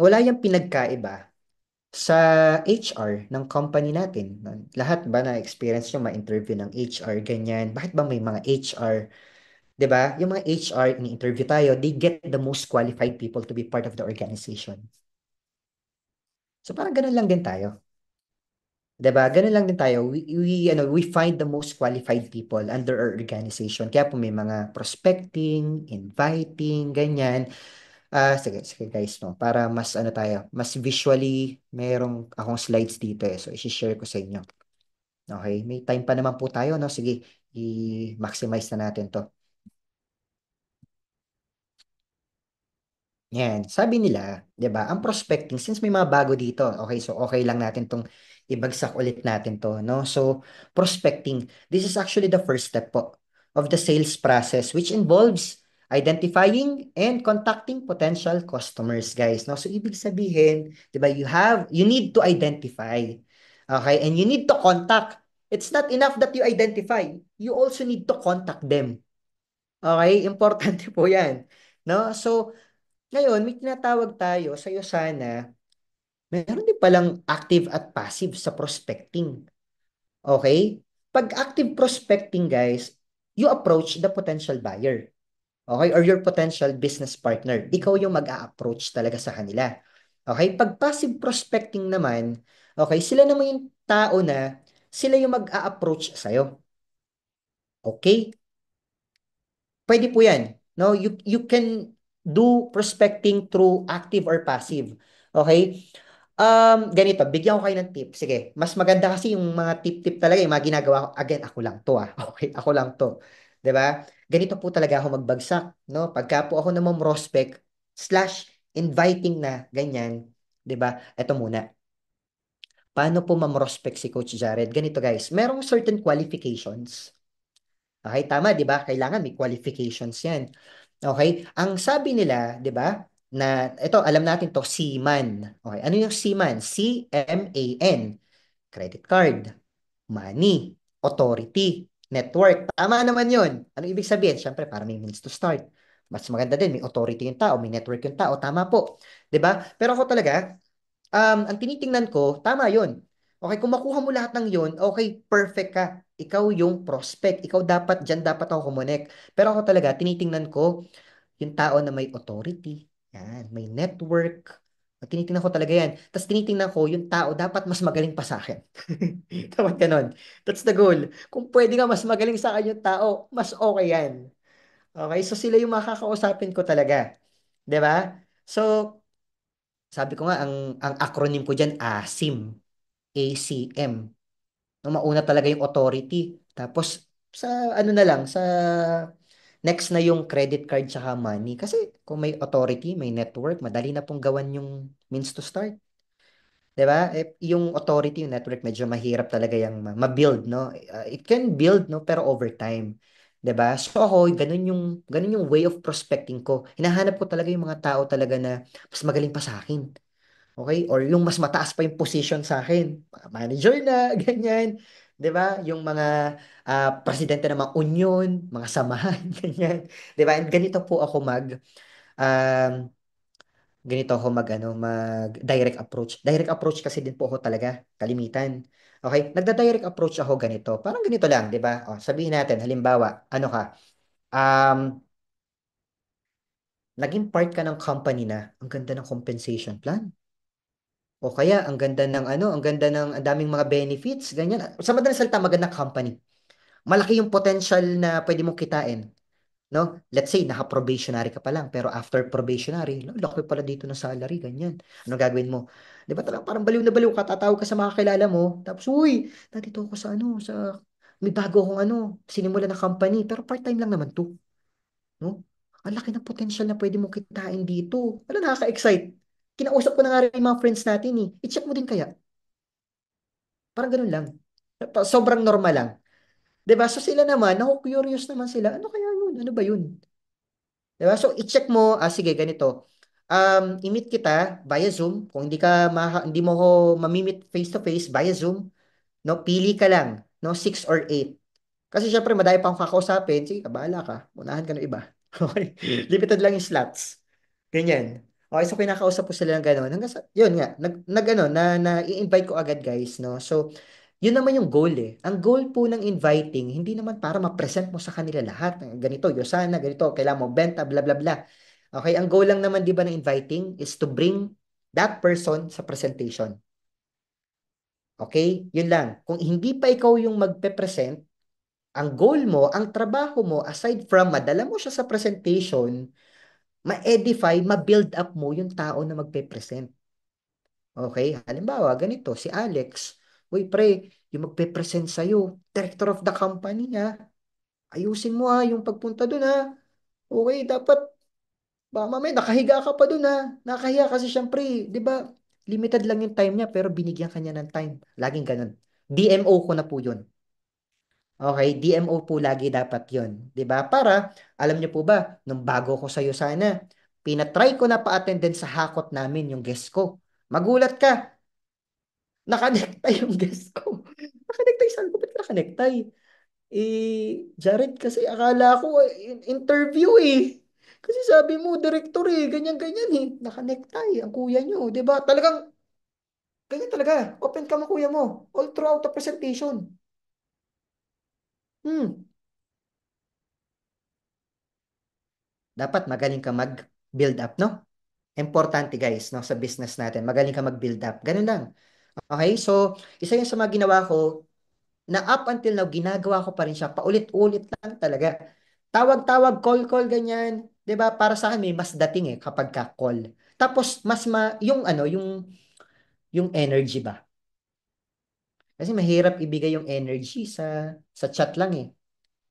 Wala yung pinagkaiba sa HR ng company natin. Lahat ba na experience nyo ma-interview ng HR, ganyan? Bakit ba may mga HR, 'di ba? Yung mga HR, ini-interview tayo, they get the most qualified people to be part of the organization. So parang ganun lang din tayo. 'Di ba? Ganun lang din tayo. We find the most qualified people under our organization. Kaya po may mga prospecting, inviting, ganyan. Sige guys, no, para mas ano tayo, mas visually, merong akong slides dito eh. So, i-share ko sa inyo. Okay, may time pa naman po tayo, no? Sige, i-maximize na natin to. Yan, sabi nila, 'di ba, ang prospecting, since may mga bago dito, okay, so okay lang natin tong ibagsak ulit natin to, no? So, prospecting, this is actually the first step po of the sales process, which involves identifying and contacting potential customers, guys, no? So, ibig sabihin, 'di ba, you need to identify, okay, and you need to contact. It's not enough that you identify, you also need to contact them. Okay, importante po 'yan, no? So, ngayon, may tinatawag tayo sa'yo sana, meron din palang active at passive sa prospecting. Okay? Pag active prospecting, guys, you approach the potential buyer. Okay? Or your potential business partner. Ikaw yung mag-a-approach talaga sa kanila. Okay? Pag passive prospecting naman, okay, sila naman yung tao na sila yung mag-a-approach sa'yo. Okay? Pwede po yan. No, you can do prospecting through active or passive. Okay? Ganito, bigyan ko kayo ng tip. Sige, mas maganda kasi yung mga tip-tip talaga, yung mga ginagawa ko. Again, ako lang to ah. Okay, ako lang to. 'Di ba? Ganito po talaga ako magbagsak, no? Pagka po ako namang prospect slash inviting na ganyan, 'di ba? Ito muna. Paano po ma-prospect si Coach Jared? Ganito guys, merong certain qualifications. Okay, tama, 'di ba? Kailangan may qualifications 'yan. Okay? Ang sabi nila, 'di ba? Na ito, alam natin 'to, seaman. Okay, ano yung seaman? C-M-A-N. Credit card, money, authority, network. Tama naman 'yon. Ano ibig sabihin? Siyempre, para may means to start. Mas maganda din, may authority yung tao, may network yung tao. Tama po. 'Di ba? Pero ako talaga, ang tinitingnan ko, tama yon. Okay, kung makuha mo lahat ng yon, okay, perfect ka. Ikaw yung prospect. Ikaw dapat, dyan dapat ako kumonek. Pero ako talaga, tinitingnan ko yung tao na may authority, yan, may network, Tinitingnan ko talaga yan. Tapos tinitingnan ko yung tao dapat mas magaling pa sa akin. Dapat ganon. That's the goal. Kung pwede nga mas magaling sa akin yung tao, mas okay yan. Okay? So sila yung makakausapin ko talaga. 'Di ba? So, sabi ko nga, ang acronym ko dyan, ASIM. ACM. No, mauna talaga yung authority. Tapos, sa ano na lang, sa next na yung credit card tsaka money. Kasi kung may authority, may network, madali na pong gawan yung means to start. 'Di ba? Yung authority, yung network, medyo mahirap talaga yung ma-build, no? It can build, no? Pero over time. 'Di ba? So ako, ganun yung way of prospecting ko. Hinahanap ko talaga yung mga tao talaga na mas magaling pa sa akin. Okay? Or yung mas mataas pa yung position sa akin. Mga manager na, ganyan. 'Di ba? Yung mga presidente ng mga union, mga samahan, ganyan. 'Di ba? And ganito po ako um, ganito ako mag direct approach. Direct approach kasi din po ako talaga, kalimitan. Okay? Nagda-direct approach ako ganito. Parang ganito lang, 'di ba? O, sabihin natin, halimbawa, ano ka? Um, naging part ka ng company na, ang ganda ng compensation plan. O kaya, ang ganda ng ano, ang ganda ng ang daming mga benefits, ganyan. Sa madaling salita, magandang company. Malaki yung potential na pwede mong kitain. No? Let's say, naka-probationary ka pa lang, pero after probationary, laki pala dito ng salary, ganyan. Ano gagawin mo? Di ba talagang parang baliw na baliw ka, tatawag ka sa mga kilala mo, tapos, uy, nandito ako sa ano, may bago akong ano, sinimula na company, pero part-time lang naman to. No? Ang laki ng potential na pwede mong kitain dito. Wala, nakaka-excite. Kinausap ko na nga rin yung mga friends natin eh. I-check mo din kaya. Parang ganun lang. Sobrang normal lang. 'Di ba? So sila naman, naku-curious naman sila. Ano kaya yun? Ano ba yun? 'Di ba? So i-check mo, sige ganito. I-meet kita via Zoom. Kung hindi mo ko mamimit face to face via Zoom, no? Pili ka lang, no? 6 or 8. Kasi syempre madami pa akong kakausapin. Sige, bahala ka. Unahan ka ng iba. Okay? Limited lang yung slots. Ganyan. Okay, so kinakausap ko sila ng gano'n. Yun nga, ano, i-invite ko agad guys, no? So, yun naman yung goal eh. Ang goal po ng inviting, hindi naman para ma-present mo sa kanila lahat. Ganito, Yosana, ganito, kailangan mo benta, bla bla bla. Okay, ang goal lang naman 'di ba ng inviting is to bring that person sa presentation. Okay? Yun lang. Kung hindi pa ikaw yung magpe-present, ang goal mo, ang trabaho mo, aside from madala mo siya sa presentation, ma-edify, ma-build up mo yung tao na magpe-present. Okay? Halimbawa, ganito, si Alex. Uy, pre, yung magpe-present sa'yo, director of the company, ha? Ayusin mo, ha, yung pagpunta dun, ha? Okay, dapat, baka mamaya, nakahiga ka pa dun, ha? Nakahiya kasi syempre, di ba, limited lang yung time niya, pero binigyan kanya ng time. Laging ganun. DMO ko na po yun. Okay, DMO po lagi dapat yon, 'di ba? Para, alam niyo po ba, nung bago ko sa'yo sana, pinatry ko na pa-attend sa hakot namin yung guest ko. Magulat ka, nakanektay yung guest ko. Nakanektay, sabi ko, ba't nakanektay? Jared, kasi akala ko interview eh. Kasi sabi mo, director eh, ganyan-ganyan eh. Nakanektay, ang kuya nyo, 'di ba? Talagang, ganyan talaga. Open ka mo, kuya mo. All throughout the presentation. Hmm. Dapat magaling ka mag-build up, no? Importante guys, no, sa business natin. Magaling ka mag-build up. Ganun lang. Okay? So, isa yun sa mga ginawa ko na up until now, ginagawa ko pa rin siya. Paulit-ulit lang talaga. Tawag-tawag, call-call, ganyan. 'Di ba? Para sa akin, may mas dating kapag ka-call. Tapos, yung ano, yung energy ba? Kasi mahirap ibigay yung energy sa chat lang eh.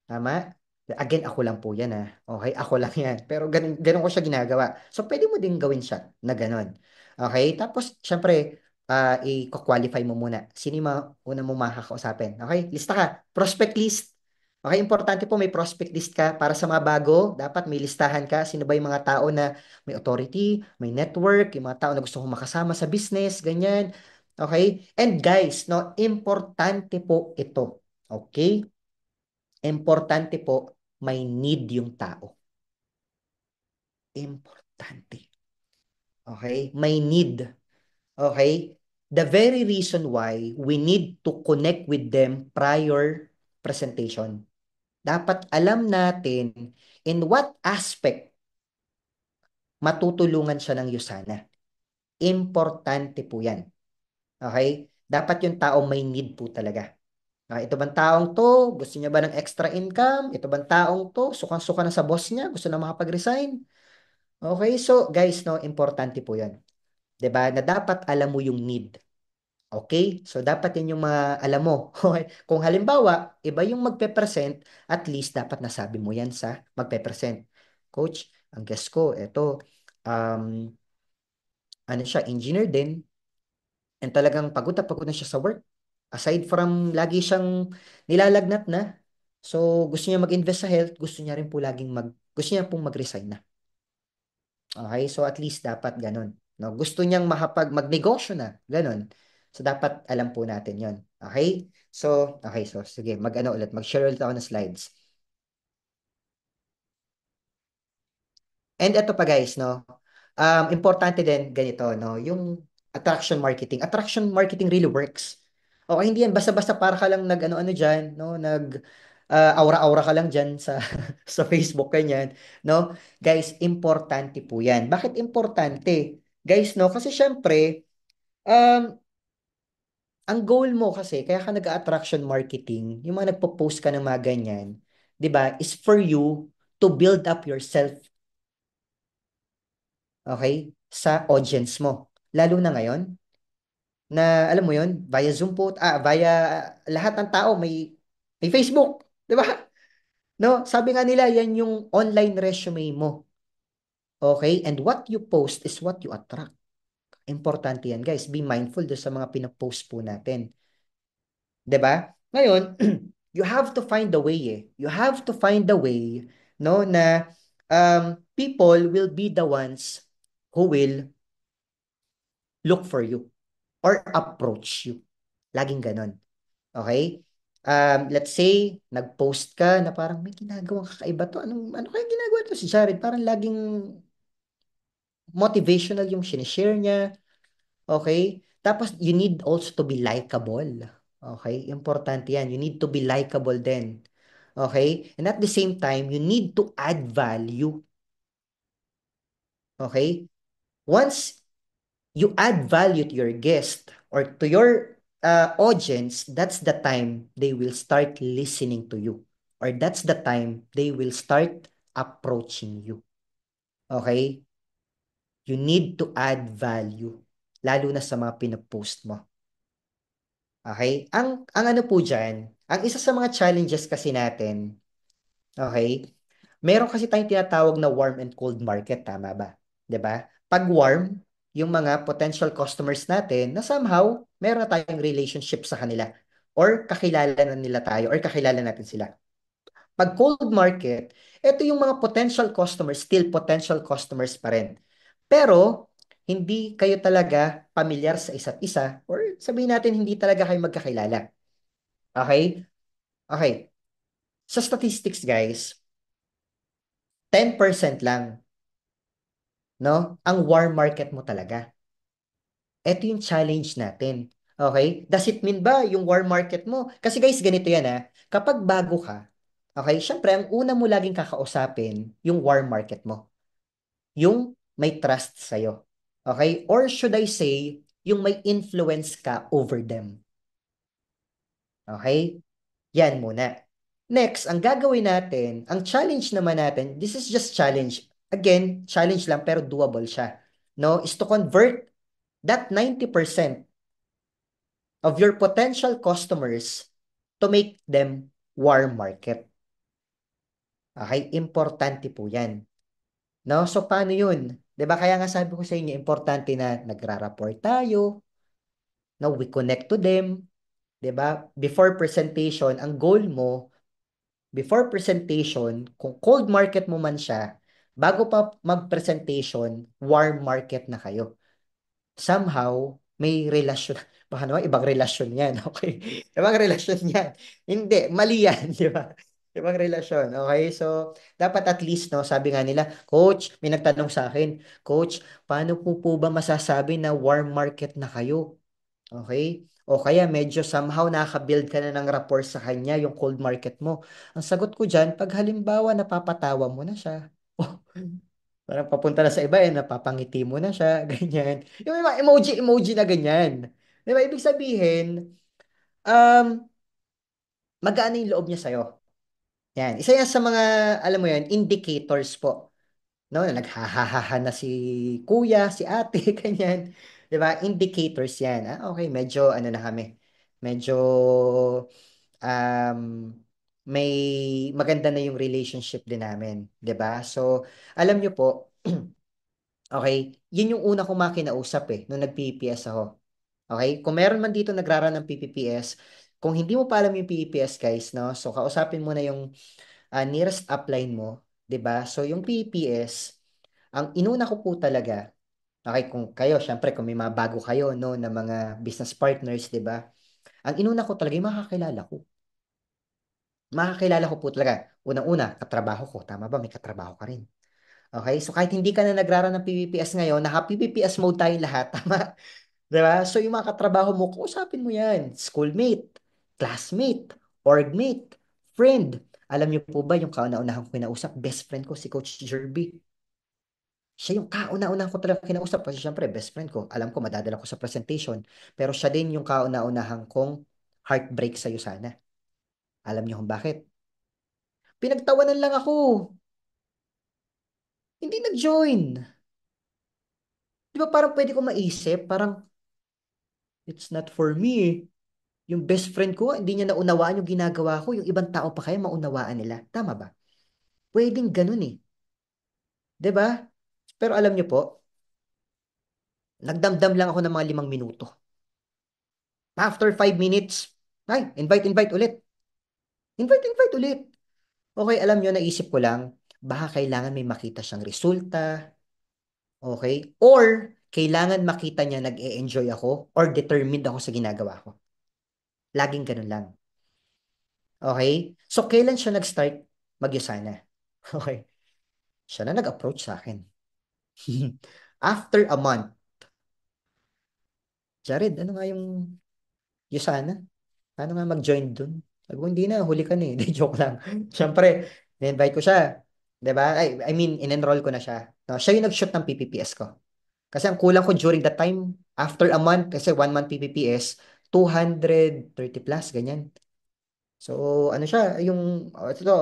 Tama? Again, ako lang po yan Okay, ako lang yan. Pero ganun ko siya ginagawa. So, pwede mo din gawin siya na ganun. Okay? Tapos, syempre, i-qualify mo muna. Sino yung mga una mo makakausapin? Okay? Lista ka. Prospect list. Okay, importante po may prospect list ka. Para sa mga bago, dapat may listahan ka. Sino ba yung mga tao na may authority, may network, yung mga tao na gusto kong makasama sa business, ganyan. Okay? And guys, no, importante po ito. Okay? Importante po, may need yung tao. Importante. Okay? May need. Okay? The very reason why we need to connect with them prior presentation. Dapat alam natin in what aspect matutulungan siya ng Yusana. Importante po yan. Okay? Dapat yung tao may need po talaga. Ito bang taong to, gusto niya ba ng extra income? Ito bang taong to, sukang-suka na sa boss niya, gusto na makapag-resign? Okay, so guys, no, importante po yan. 'Di ba? Na dapat alam mo yung need. Okay? So, dapat yan yung mga alam mo. Okay? Kung halimbawa, iba yung magpe-present, at least dapat nasabi mo yan sa magpe-present. Coach, ang guess ko, eto, um, ano siya, engineer din, and talagang pagod na siya sa work. Aside from lagi siyang nilalagnat na, so gusto niya mag-invest sa health, gusto niya rin po gusto niya pong mag-resign na. Okay? So at least dapat ganun. No? Gusto niyang magnegosyo na. Ganun. So dapat alam po natin yon. Okay, so sige, mag-ano ulit, mag-share ulit ako ng slides. And ito pa guys, no? Importante din ganito, no? Yung attraction marketing. Attraction marketing really works. Okay, hindi yan basta-basta para ka lang nag-ano-ano diyan, no? Aura-aura ka lang diyan sa sa Facebook kanyan, no? Guys, importante po 'yan. Bakit importante? Guys, no? Kasi syempre, um, ang goal mo kasi, kaya ka nag-attraction marketing, yung mga nagpo-post ka ng mga ganyan, 'di ba, is for you to build up yourself, okay, sa audience mo. Lalo na ngayon, na alam mo yon via Zoom po, via lahat ng tao may Facebook, 'di ba? No, sabi nga nila yan yung online resume mo. Okay? And what you post is what you attract. Importante yan, guys. Be mindful do sa mga pinopost po natin. 'Di ba? Ngayon, you have to find the way eh. You have to find the way, no, na people will be the ones who will look for you or approach you. Laging ganon. Okay? Let's say, nag-post ka na parang may ginagawang kakaiba to. Ano kaya ginagawa to si Jared? Parang laging motivational yung sinishare niya. Okay? Tapos, you need also to be likable. Okay? Importante yan. You need to be likable din. Okay? And at the same time, you need to add value. Okay? Once you add value to your guest or to your audience, that's the time they will start listening to you. Or that's the time they will start approaching you. Okay? You need to add value. Lalo na sa mga pinopost mo. Okay? Ang ano po dyan, ang isa sa mga challenges kasi natin, okay, meron kasi tayong tinatawag na warm and cold market, tama ba? 'Di ba? Pag warm, yung mga potential customers natin na somehow meron na tayong relationship sa kanila or kakilala na nila tayo or kakilala natin sila. Pag cold market, ito yung mga potential customers, still potential customers pa rin. Pero hindi kayo talaga pamilyar sa isa't isa or sabihin natin hindi talaga kayo magkakilala. Okay? Okay. Sa statistics guys, 10% lang, no? Ang warm market mo talaga. Ito yung challenge natin. Okay? Does it mean ba yung warm market mo? Kasi guys, ganito yan ha. Kapag bago ka, okay, syempre, ang una mo laging kakausapin, yung warm market mo. Yung may trust sa'yo. Okay? Or should I say, yung may influence ka over them. Okay? Yan muna. Next, ang gagawin natin, ang challenge naman natin, this is just challenge. Again, challenge lang pero doable siya. No, is to convert that 90% of your potential customers to make them warm market. Okay, importante po 'yan. No, so paano 'yun? 'Di ba kaya nga sabi ko sa inyo importante na nagra-rapport tayo, no, we connect to them, 'di ba? Before presentation, ang goal mo before presentation, kung cold market mo man siya, bago pa mag-presentation, warm market na kayo. Somehow, may relasyon. Baka naman, ibang relasyon yan, okay? Ibang relasyon yan. Hindi, mali yan, di ba? Ibang relasyon, okay? So, dapat at least, no, sabi nga nila, Coach, may nagtanong sa akin, Coach, paano po ba masasabi na warm market na kayo? Okay? O kaya medyo somehow nakaka-build ka na ng rapport sa kanya, yung cold market mo. Ang sagot ko dyan, pag halimbawa napapatawa mo na siya. Parang papunta na sa iba eh, napapangiti mo na siya, ganyan. Yung may mga emoji na ganyan. Di ba? Ibig sabihin, um, magaan yung loob niya sa'yo. Yan. Isa yan sa mga, alam mo yan, indicators po. No, naghahaha na si kuya, si ate, ganyan. 'Di ba? Indicators 'yan. Ah, okay, medyo ano na kami. Medyo um may maganda na yung relationship din namin, 'di ba? So, alam niyo po, okay, yun yung una kong makinausap eh nung nag-PPS ako. Okay? Kung meron man dito nagrara ng PPPS, kung hindi mo pa alam yung PPS guys, no? So, kausapin mo na yung nearest upline mo, 'di ba? So, yung PPS, ang inuna ko po talaga, okay, kung kayo, syempre, kung may mga bago kayo, no, na mga business partners, di ba? Ang inuna ko talaga, yung makakilala ko. Makakilala ko po talaga. Unang-una, katrabaho ko. Tama ba? May katrabaho ka rin. Okay? So, kahit hindi ka na nagrara ng PPPS ngayon, naka-PPPS mode tayong lahat. Tama? Di ba? So, yung mga katrabaho mo, kausapin mo yan. Schoolmate, classmate, orgmate, friend. Alam niyo po ba yung kauna-unahan ko kinausap? Best friend ko, si Coach Jerby. Siya yung kauna-unahan ko talaga kinausap kasi syempre best friend ko. Alam ko madadala ko sa presentation. Pero siya din yung kauna-unahan kong heartbreak sa'yo sana. Alam niyo kung bakit? Pinagtawanan lang ako. Hindi nag-join. Di ba parang pwede ko maisip? Parang it's not for me eh. Yung best friend ko, hindi niya naunawaan yung ginagawa ko. Yung ibang tao pa kaya maunawaan nila. Tama ba? Pwedeng ganun eh. Di ba? Pero alam niyo po, nagdamdam lang ako ng mga 5 minuto. After 5 minutes, ay, invite ulit. Invite ulit. Okay, alam nyo, naisip ko lang, baka kailangan may makita siyang resulta, okay? Or, kailangan makita niya nag-e-enjoy ako or determined ako sa ginagawa ko. Laging ganun lang. Okay? So, kailan siya nag-start mag-Yusana? Okay. Siya na nag-approach sa akin. After a month, Jared, ano nga yung Yusana? Paano nga mag-join dun? Sabi ko, hindi na, huli ka na eh. Di, joke lang. Siyempre, in-invite ko siya. 'Di ba? I mean, in-enroll ko na siya. No, siya yung nag-shoot ng PPPS ko. Kasi ang kulang ko during that time, after a month, kasi 1 month PPPS, 230 plus, ganyan. So, ano siya, yung, ito,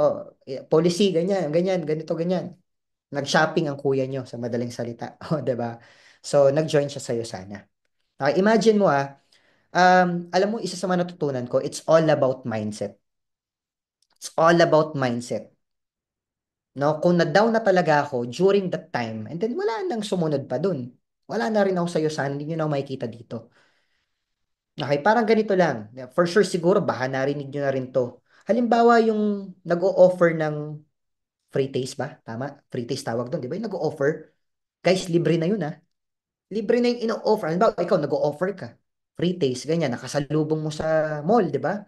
policy, ganyan, ganyan, ganito, ganyan. Nag-shopping ang kuya nyo, sa madaling salita. O, 'di ba? So, nag-join siya sa'yo sana. Okay, imagine mo alam mo, isa sa mga natutunan ko, it's all about mindset. It's all about mindset. No, kung na-down na talaga ako during that time, and then wala nang sumunod pa dun. Wala na rin ako sa'yo sana, hindi nyo na ako makikita dito. Okay, parang ganito lang. For sure siguro, baka narinig nyo na rin to. Halimbawa, yung nag-o-offer ng free taste ba? Tama? Free taste tawag doon, di ba? Yung nag-o-offer. Guys, libre na yun ha. Libre na yung ino-offer. Halimbawa, ikaw nag-o-offer ka. Free taste, ganyan, nakasalubong mo sa mall, di ba?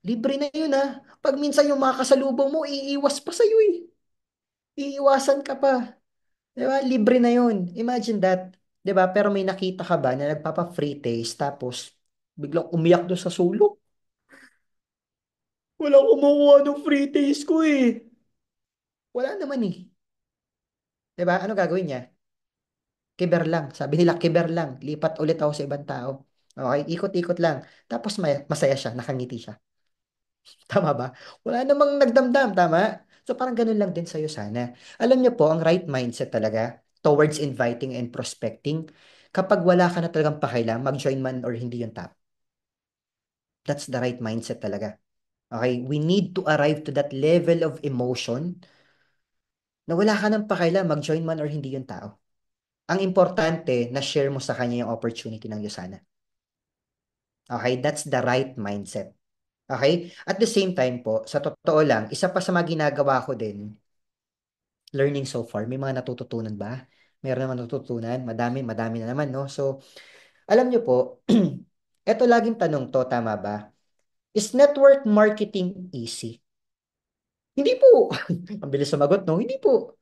Libre na yun ha. Pag minsan yung mga kasalubong mo, iiwas pa sa'yo eh. Iiwasan ka pa. 'Di ba? Libre na 'yun. Imagine that. 'Di ba? Pero may nakita ka ba na nagpapa-free taste tapos biglang umiyak doon sa sulok? Walang kumukuha ng free taste ko eh. Wala naman eh. 'Di ba? Ano gagawin niya? Kiber lang. Sabi nila, kiber lang. Lipat ulit ako sa ibang tao. Okay? Ikot-ikot lang. Tapos masaya siya. Nakangiti siya. Tama ba? Wala namang nagdamdam. Tama? So parang ganun lang din sa'yo sana. Alam niyo po, ang right mindset talaga towards inviting and prospecting, kapag wala ka na talagang pakialam, mag-join man or hindi yung tap. That's the right mindset talaga. Okay? We need to arrive to that level of emotion na wala ka nang pakialam, mag-join man or hindi yung tao. Ang importante, na share mo sa kanya yung opportunity ng Yusana. Okay? That's the right mindset. Okay? At the same time po, sa totoo lang, isa pa sa mga ginagawa ko din, learning so far, may mga natututunan ba? Meron naman natututunan, madami, madami na naman, no? So, alam nyo po, eto laging tanong to, tama ba? Is network marketing easy? Hindi po. Ang bilis sumagot, no? Hindi po.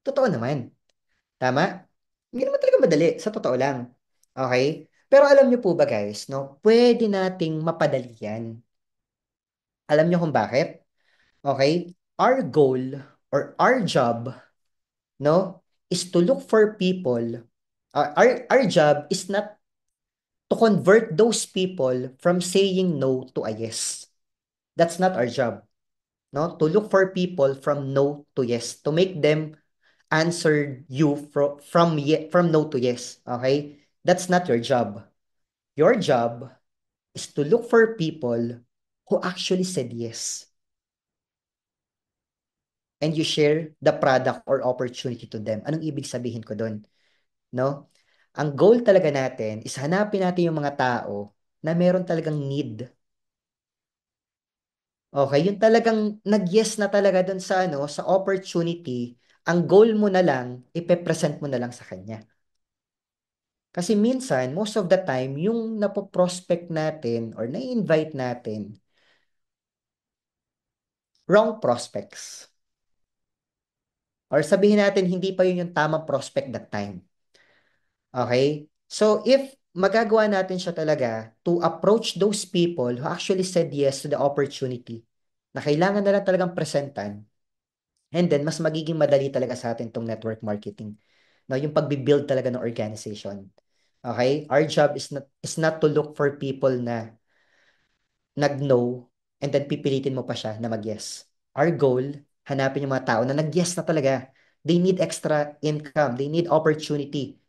Totoo naman. Tama? Hindi naman talaga madali, sa totoo lang. Okay? Pero alam nyo po ba guys, no? Pwede nating mapadali yan. Alam nyo kung bakit? Okay? Our goal or our job, no? is to look for people. Our job is not to convert those people from saying no to a yes. That's not our job. No, to look for people from no to yes, to make them answer you from no to yes. Okay, that's not your job. Your job is to look for people who actually said yes, and you share the product or opportunity to them. Anong ibig sabihin ko doon? No? Ang goal talaga natin is hanapin natin yung mga tao na meron talagang need. Okay, yung talagang nag-yes na talaga doon sa ano, sa opportunity, ang goal mo na lang, ipe-present mo na lang sa kanya. Kasi minsan, most of the time, yung napoprospect natin or na-invite natin, wrong prospects. Or sabihin natin, hindi pa yun yung tamang prospect that time. Okay? So, if magagawa natin siya talaga to approach those people who actually said yes to the opportunity na kailangan na lang talagang presentan, and then, mas magiging madali talaga sa atin tong network marketing. No, yung pagbi-build talaga ng organization. Okay? Our job is not to look for people na nag-no and then pipilitin mo pa siya na mag-yes. Our goal, hanapin yung mga tao na nag-yes na talaga. They need extra income. They need opportunity.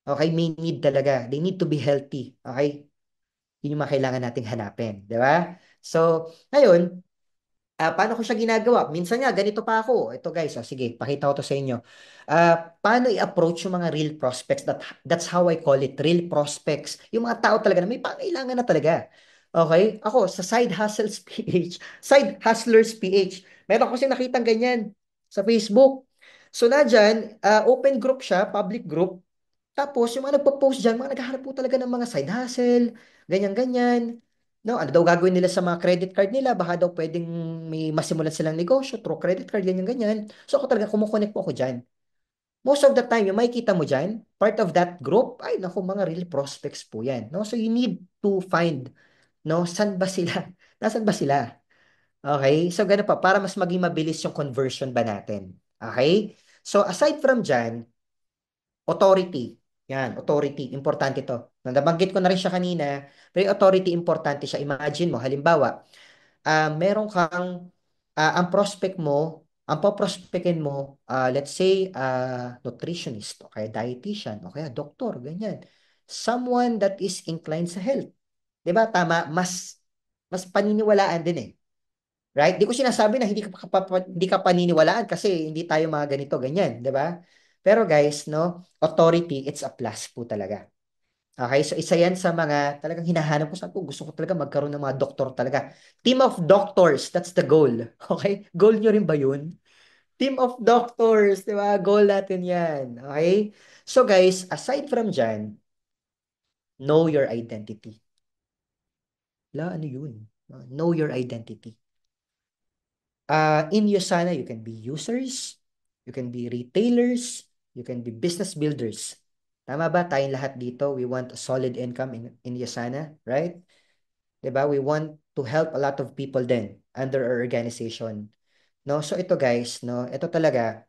Okay? May need talaga. They need to be healthy. Okay? Yun yung mga kailangan nating hanapin. Di ba? So, ngayon, paano ko siya ginagawa? Minsan nga, ganito pa ako. Ito guys, sige, pakita ko to sa inyo. Paano i-approach yung mga real prospects? That's how I call it, real prospects. Yung mga tao talaga na may pangailangan na talaga. Okay? Ako, sa Side Hustles PH, Side Hustlers PH, meron ko kasi nakitang ganyan sa Facebook. So na dyan, open group siya, public group. Tapos, yung mga nagpo-post dyan, mga naghahanap po talaga ng mga side hustle, ganyan-ganyan. No, ano daw gagawin nila sa mga credit card nila? Baka daw pwedeng may masimulan silang negosyo through credit card, ganyan-ganyan. So, ako talaga, kumukonect po ako dyan. Most of the time, yung makikita mo dyan, part of that group, ay, naku, mga real prospects po yan. No? So, you need to find, no, saan ba sila? Nasaan ba sila? Okay? So, ganun pa, para mas maging mabilis yung conversion ba natin. Okay? So, aside from dyan, authority. Yan, authority. Importante to. Nabanggit ko na rin siya kanina, pero yung authority, importante siya. Imagine mo, halimbawa, meron kang, ang prospect mo, ang poprospectin mo, let's say, nutritionist, o kaya dietitian, o kaya doktor, ganyan. Someone that is inclined sa health. 'Di ba? Tama, mas paniniwalaan din eh. Right? Di ko sinasabi na hindi ka paniniwalaan kasi hindi tayo mga ganito, ganyan, 'di ba? Pero guys, no, authority, it's a plus po talaga. Okay, so isa yan sa mga talagang hinahanap ko sa ko. Gusto ko talaga magkaroon ng mga doktor talaga. Team of doctors, that's the goal. Okay? Goal nyo rin ba yun? Team of doctors, di ba? Goal natin yan. Okay? So guys, aside from dyan, know your identity. Ano yun? Know your identity. In Yosana, you can be users, you can be retailers, you can be business builders. Tama ba? Tayong lahat dito, we want a solid income in Yosana, right? 'Di ba? We want to help a lot of people then under our organization. No? So ito guys, no, ito talaga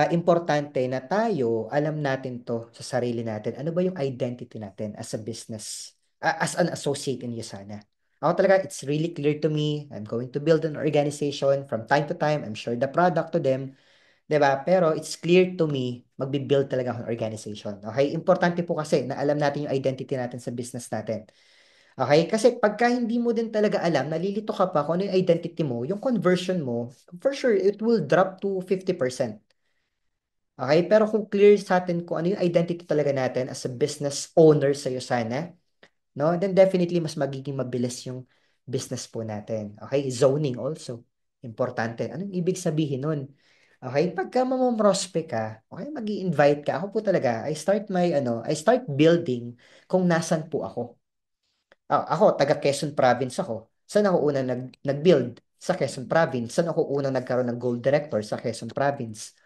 importante na tayo alam natin to sa sarili natin. Ano ba yung identity natin as a business, as an associate in Yusana? Ako talaga, it's really clear to me. I'm going to build an organization from time to time. I'm sure the product to them, 'di ba? Pero it's clear to me, magbi-build talaga ako ng organization. Okay? Importante po kasi na alam natin yung identity natin sa business natin. Okay? Kasi pagka hindi mo din talaga alam, nalilito ka pa kung ano yung identity mo, yung conversion mo, for sure, it will drop to 50%. Okay? Pero kung clear sa atin kung ano yung identity talaga natin as a business owner sa Yosana, no? Then definitely mas magiging mabilis yung business po natin. Okay? Zoning also. Importante. Anong ibig sabihin nun? Okay? Pagka mamomrospect ka, okay, mag-i-invite ka. Ako po talaga, I start building kung nasan po ako. Ako, taga Quezon Province ako. Saan ako unang nag-build? Sa Quezon Province. Saan ako unang nagkaroon ng gold director? Sa Quezon Province.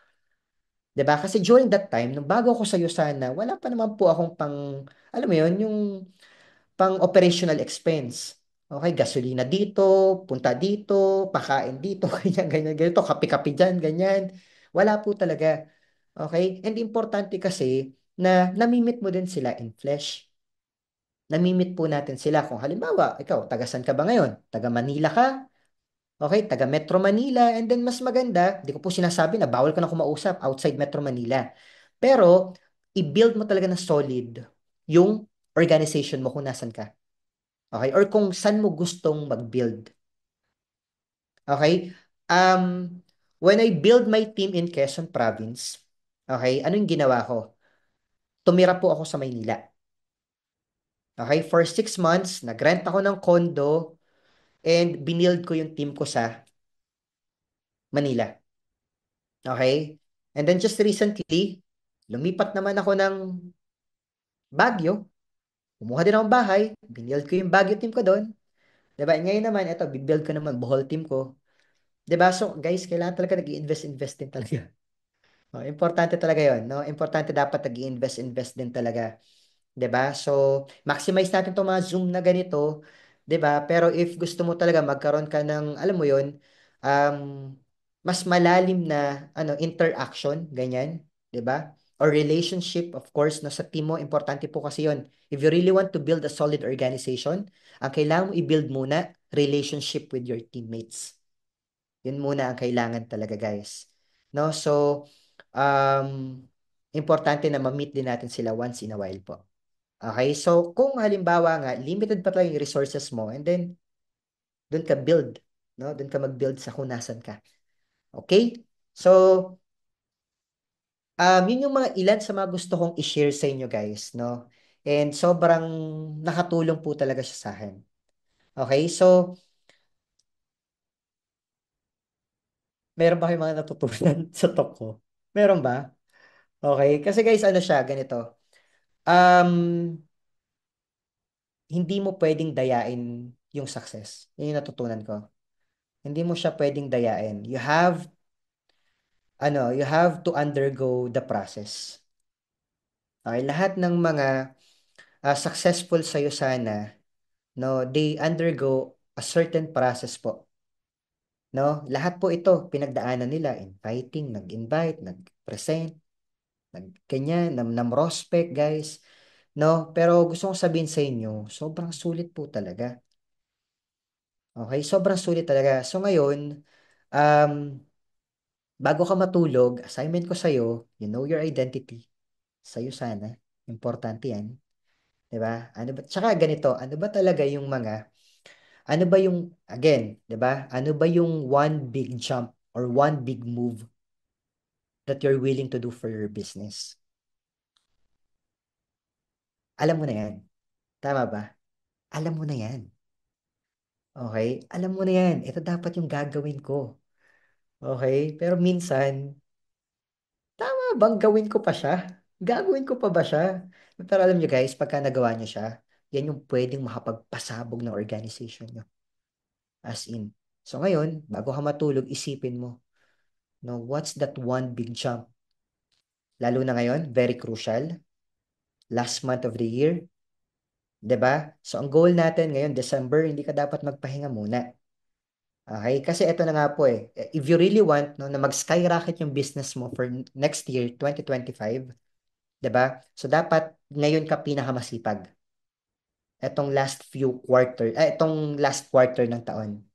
'Di ba? Kasi during that time, nung bago ako sa Yusana, wala pa naman po akong alam mo yun, yung pang operational expense. Okay, gasolina dito, punta dito, pakain dito, ganyan, ganyan, ganito, kape-kape dyan, ganyan. Wala po talaga. Okay? And importante kasi na namimit mo din sila in flesh. Namimit po natin sila kung halimbawa, ikaw, taga saan ka ba ngayon? Taga Manila ka? Okay, taga Metro Manila. And then mas maganda, di ko po sinasabi na bawal ka na kumausap outside Metro Manila. Pero, i-build mo talaga na solid yung organization mo kung nasan ka. Okay? Or kung saan mo gustong mag-build. Okay? When I build my team in Quezon Province, okay, ano yung ginawa ko? Tumira po ako sa Maynila. Okay? For 6 months, nag-rent ako ng condo and binild ko yung team ko sa Manila. Okay? And then just recently, lumipat naman ako ng Baguio. Kumuha din akong bahay. Binild ko yung Baguio team ko doon. Diba? Ngayon naman, ito, bibuild ko naman Bohol team ko. Diba? So, guys, kailangan talaga nag-i-invest din talaga. Oh, importante talaga yon, no? Importante dapat nag-i-invest din talaga. 'Di ba? So, maximize natin 'tong mga Zoom na ganito, 'di ba? Pero if gusto mo talaga magkaroon ka ng, alam mo 'yon, um, mas malalim na interaction, ganyan, 'di ba? Or relationship, of course, no, sa team mo, importante po kasi 'yon. If you really want to build a solid organization, ang kailangan mo i-build muna, relationship with your teammates. Yun muna ang kailangan talaga, guys. No? So, um, importante na ma-meet din natin sila once in a while po. Okay? So, kung halimbawa nga, limited pa talaga yung resources mo, and then, doon ka build. No? Doon ka mag-build sa kung nasan ka. Okay? So, yun yung mga ilan sa mga gusto kong i-share sa inyo, guys. No? And sobrang nakatulong po talaga siya sa akin. Okay? So, meron ba kayong mga natutunan sa talk ko? Meron ba? Okay? Kasi guys, ano siya, ganito. Um, Hindi mo pwedeng dayain yung success. Yun yung natutunan ko. Hindi mo siya pwedeng dayain. You have to undergo the process. Okay, lahat ng mga successful sa'yo sana, no, they undergo a certain process po. No? Lahat po ito, pinagdaanan nila. Inviting, nag-invite, nag-present, nag-ganyan, nam-prospect, guys. No? Pero gusto kong sabihin sa inyo, sobrang sulit po talaga. Okay, sobrang sulit talaga. So ngayon, um, bago ka matulog, assignment ko sa'yo, you know your identity. Sa'yo sana. Importante yan. 'Di ba? Ano ba, tsaka ganito, ano ba yung, again, 'di ba? Ano ba yung one big jump or one big move that you're willing to do for your business? Alam mo na yan. Tama ba? Alam mo na yan. Okay? Alam mo na yan. Ito dapat yung gagawin ko. Okay? Pero minsan, tama bang gawin ko pa siya? Gagawin ko pa ba siya? Pero alam nyo guys, pagka nagawa nyo siya, yan yung pwedeng makapagpasabog ng organization nyo. As in. So ngayon, bago ka matulog, isipin mo, no, what's that one big jump? Lalo na ngayon, very crucial. Last month of the year, 'di ba? So ang goal natin ngayon, December, hindi ka dapat magpahinga muna. Okay? Kasi ito na nga po eh. If you really want no, na mag-skyrocket yung business mo for next year, 2025, 'di ba? So dapat ngayon ka pinakamasipag. Itong last quarter ng taon.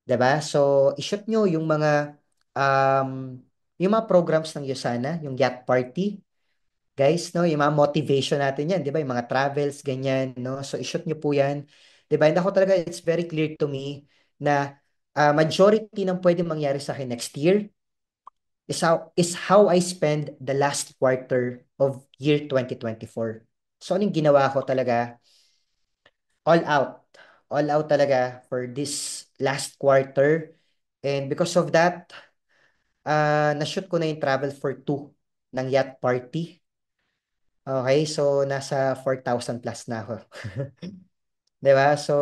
'Di ba? So i-shoot nyo um yung mga programs ng Yosana, yung yacht party, guys, no, yung mga motivation natin yan, 'di ba? Yung mga travels ganyan, no? So i-shoot nyo po 'yan. 'Di ba? And ako talaga it's very clear to me na majority ng pwede mangyari sa akin next year is how I spend the last quarter of year 2024. So, anong ginawa ko talaga? All out. All out talaga for this last quarter. And because of that, na-shoot ko na yung travel for two ng yacht party. Okay, so nasa 4,000 plus na ako. 'Di ba? So,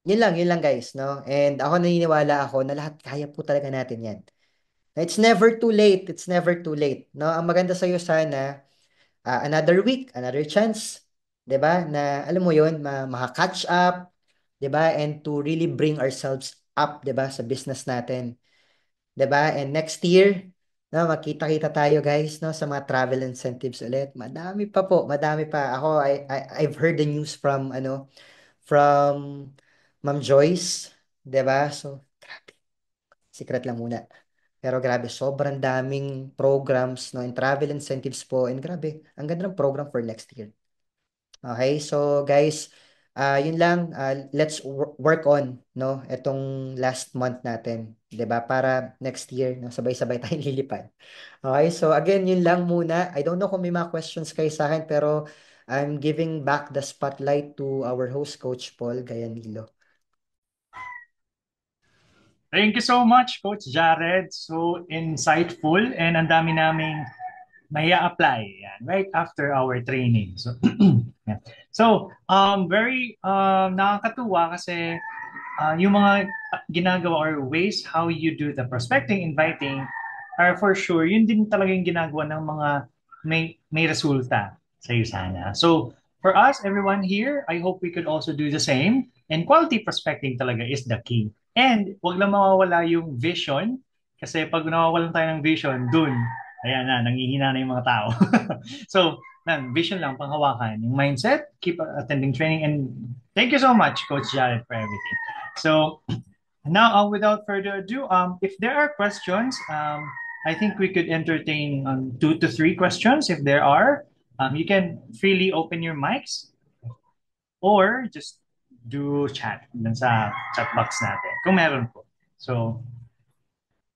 yun lang guys, no? And ako naniniwala ako na lahat kaya po talaga natin yan. It's never too late. It's never too late. No? Ang maganda sa'yo sana, another week, another chance. 'Di ba? Na alam mo 'yun, maka-catch up, 'di ba? And to really bring ourselves up, 'di ba, sa business natin. 'Di ba? And next year, na makita-kita tayo guys no sa mga travel incentives ulit. Madami pa po, madami pa. Ako I've heard the news from from Ma'am Joyce, 'di ba? So, grabe. Secret lang muna. Pero grabe, sobrang daming programs no in travel incentives po. And grabe, ang ganda ng program for next year. Okay, so guys, yun lang, let's work on no etong last month natin, 'di ba? Para next year no sabay-sabay tayong lilipad. Okay, so again, yun lang muna. I don't know kung may mga questions kayo sa akin pero I'm giving back the spotlight to our host Coach Paul Gayanilo. Thank you so much, Coach Jared. So insightful and ang dami naming may apply yan right after our training. So, yeah. So very nakakatuwa kasi yung mga ginagawa or ways how you do the prospecting, inviting are for sure, yun din talaga yung ginagawa ng mga may resulta sa iyo sana. So, for us, everyone here, I hope we could also do the same. And quality prospecting talaga is the key. And wag lang mawawala yung vision kasi pag nawawalan tayo ng vision, dun, ayan na, nangihina na yung mga tao. So, vision lang, panghawakan. Yung mindset, keep attending training, and thank you so much, Coach Jared, for everything. So, now, without further ado, if there are questions, I think we could entertain 2 to 3 questions if there are. You can freely open your mics or just do chat dun sa chat box natin kung meron po. So,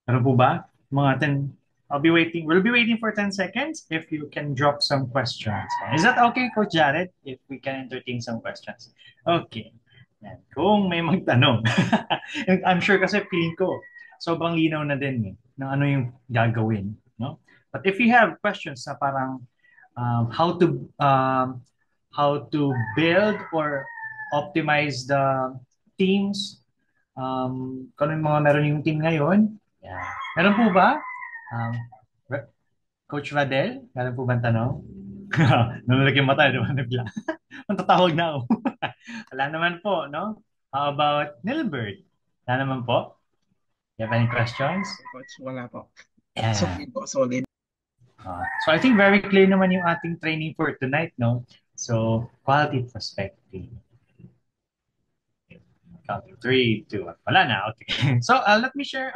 meron po ba? Mga 10, we'll be waiting for 10 seconds if you can drop some questions. Is that okay, Coach Jared, if we can entertain some questions? Okay. Yan. Kung may magtanong. I'm sure kasi feeling ko, sobrang linaw na din ng ano yung gagawin. No? But if you have questions na parang um, how to um, how to build or optimize the teams, kung ano yung mga meron yung team ngayon, yeah. Meron po ba? Um, Coach Radel, meron po ba tanong? Nanulag yung mata, di ba? Nagla. Matatawag na ako. Wala naman po, no? How about Nilbert? Wala naman po? You have any questions? Coach, wala po. Yeah. Solid po, solid. So I think very clear naman yung ating training for tonight, no? So, quality perspective. Counting 3, 2, 1. Wala na. Okay. So let me share,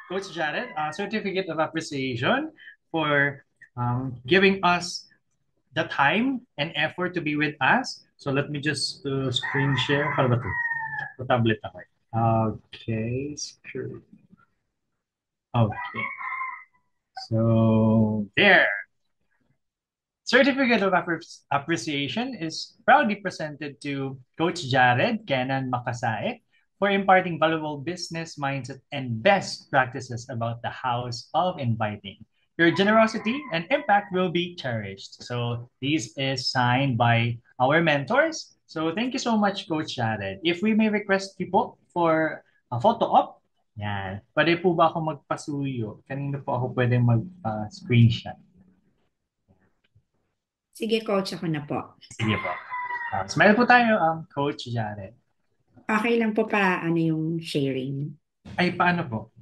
Coach Jared, a certificate of appreciation for giving us the time and effort to be with us. So let me just screen share. Para ba ito? Sa tablet ako. Okay. Screen. Okay. So there. Certificate of Appreciation is proudly presented to Coach Jared Kenan Makasae for imparting valuable business mindset and best practices about the house of inviting. Your generosity and impact will be cherished. So this is signed by our mentors. So thank you so much, Coach Jared. If we may request people for a photo op, yan. Pwede po ba ako magpasuyo? Kanina po ako pwede mag-screenshot. Sige, coach, ako na po. Sige po. Smile po tayo, Coach Jared. Okay lang po para ano yung sharing. Ay, paano po?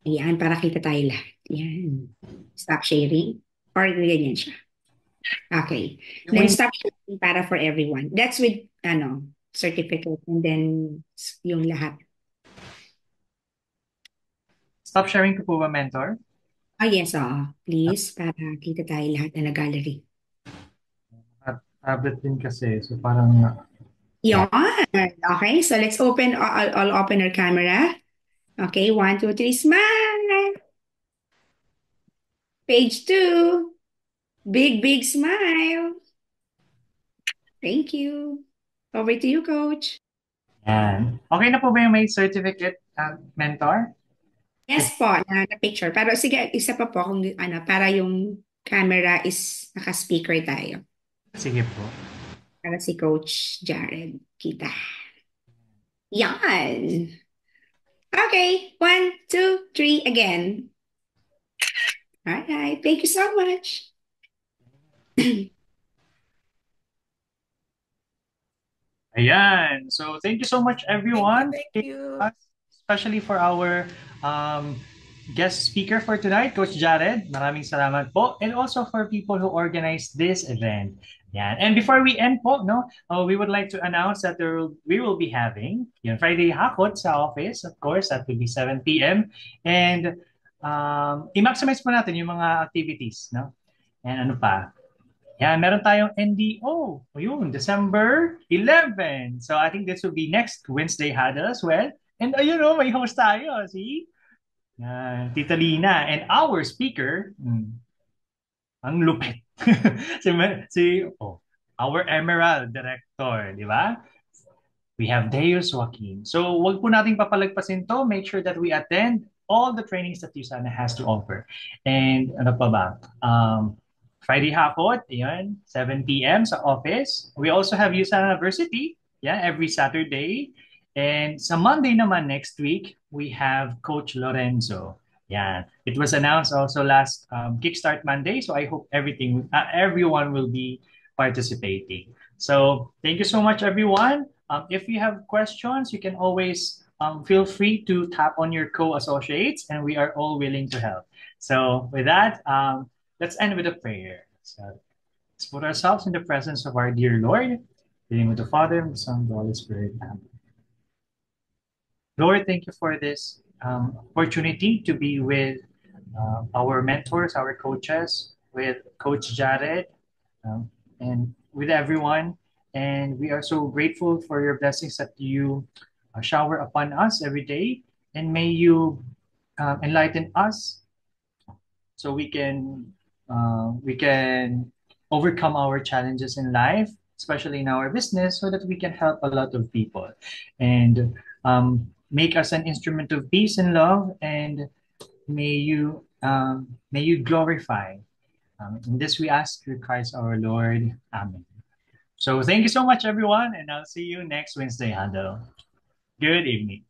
Ayan, para kita tayo lahat. Ayan. Stop sharing. Or ganyan siya. Okay. Then stop sharing para for everyone. That's with certificate and then yung lahat. Stop sharing ko po ba, mentor? Yes, please, para kita tayo lahat na gallery. At tablet din kasi, so parang... Yon. Okay, so let's open, I'll open our camera. Okay, 1, 2, 3, smile. Page 2. Big, big smile. Thank you. Over to you, Coach. Yan. Okay na po ba yung may certificate, mentor? Yes po, na picture. Pero sige, isa pa po kung para yung camera is naka-speaker tayo. Sige po. Para si Coach Jared kita. Yan. Okay, 1, 2, 3 again. All right, thank you so much. Ayan. So, thank you so much, everyone. Thank you. Especially for our guest speaker for tonight, Coach Jared. Maraming salamat po. And also for people who organized this event. Yeah. And before we end po, no, we would like to announce that we will be having Friday Hakot sa office. Of course, that will be 7 p.m. And i-maximize po natin yung mga activities. No? And ano pa? Yan, meron tayong NDO. O yun, December 11. So I think this will be next Wednesday huddle as well. And ayun o, may host tayo. See? Tita Lina. And our speaker, ang lupit. Our Emerald Director, di ba? We have Deus Joaquin. So wag po nating papalagpasin to. Make sure that we attend all the trainings that USANA has to offer. And ano pa ba? Friday hapon, yun, 7 p.m. sa office. We also have USANA University, yeah, every Saturday. And sa Monday naman next week, we have Coach Lorenzo. Yeah, it was announced also last Kickstart Monday, so I hope everyone will be participating. So thank you so much, everyone. If you have questions, you can always feel free to tap on your co-associates, and we are all willing to help. So with that, let's end with a prayer. So let's put ourselves in the presence of our dear Lord, in the name of the Father, and the Son, and the Holy Spirit. Amen. Lord, thank you for this opportunity to be with our mentors, our coaches, with Coach Jared, and with everyone. And we are so grateful for your blessings that you shower upon us every day. And may you enlighten us so we can overcome our challenges in life, especially in our business, so that we can help a lot of people and make us an instrument of peace and love. And may you glorify. In this we ask through Christ our Lord. Amen. So thank you so much, everyone, and I'll see you next Wednesday, Handel. Good evening.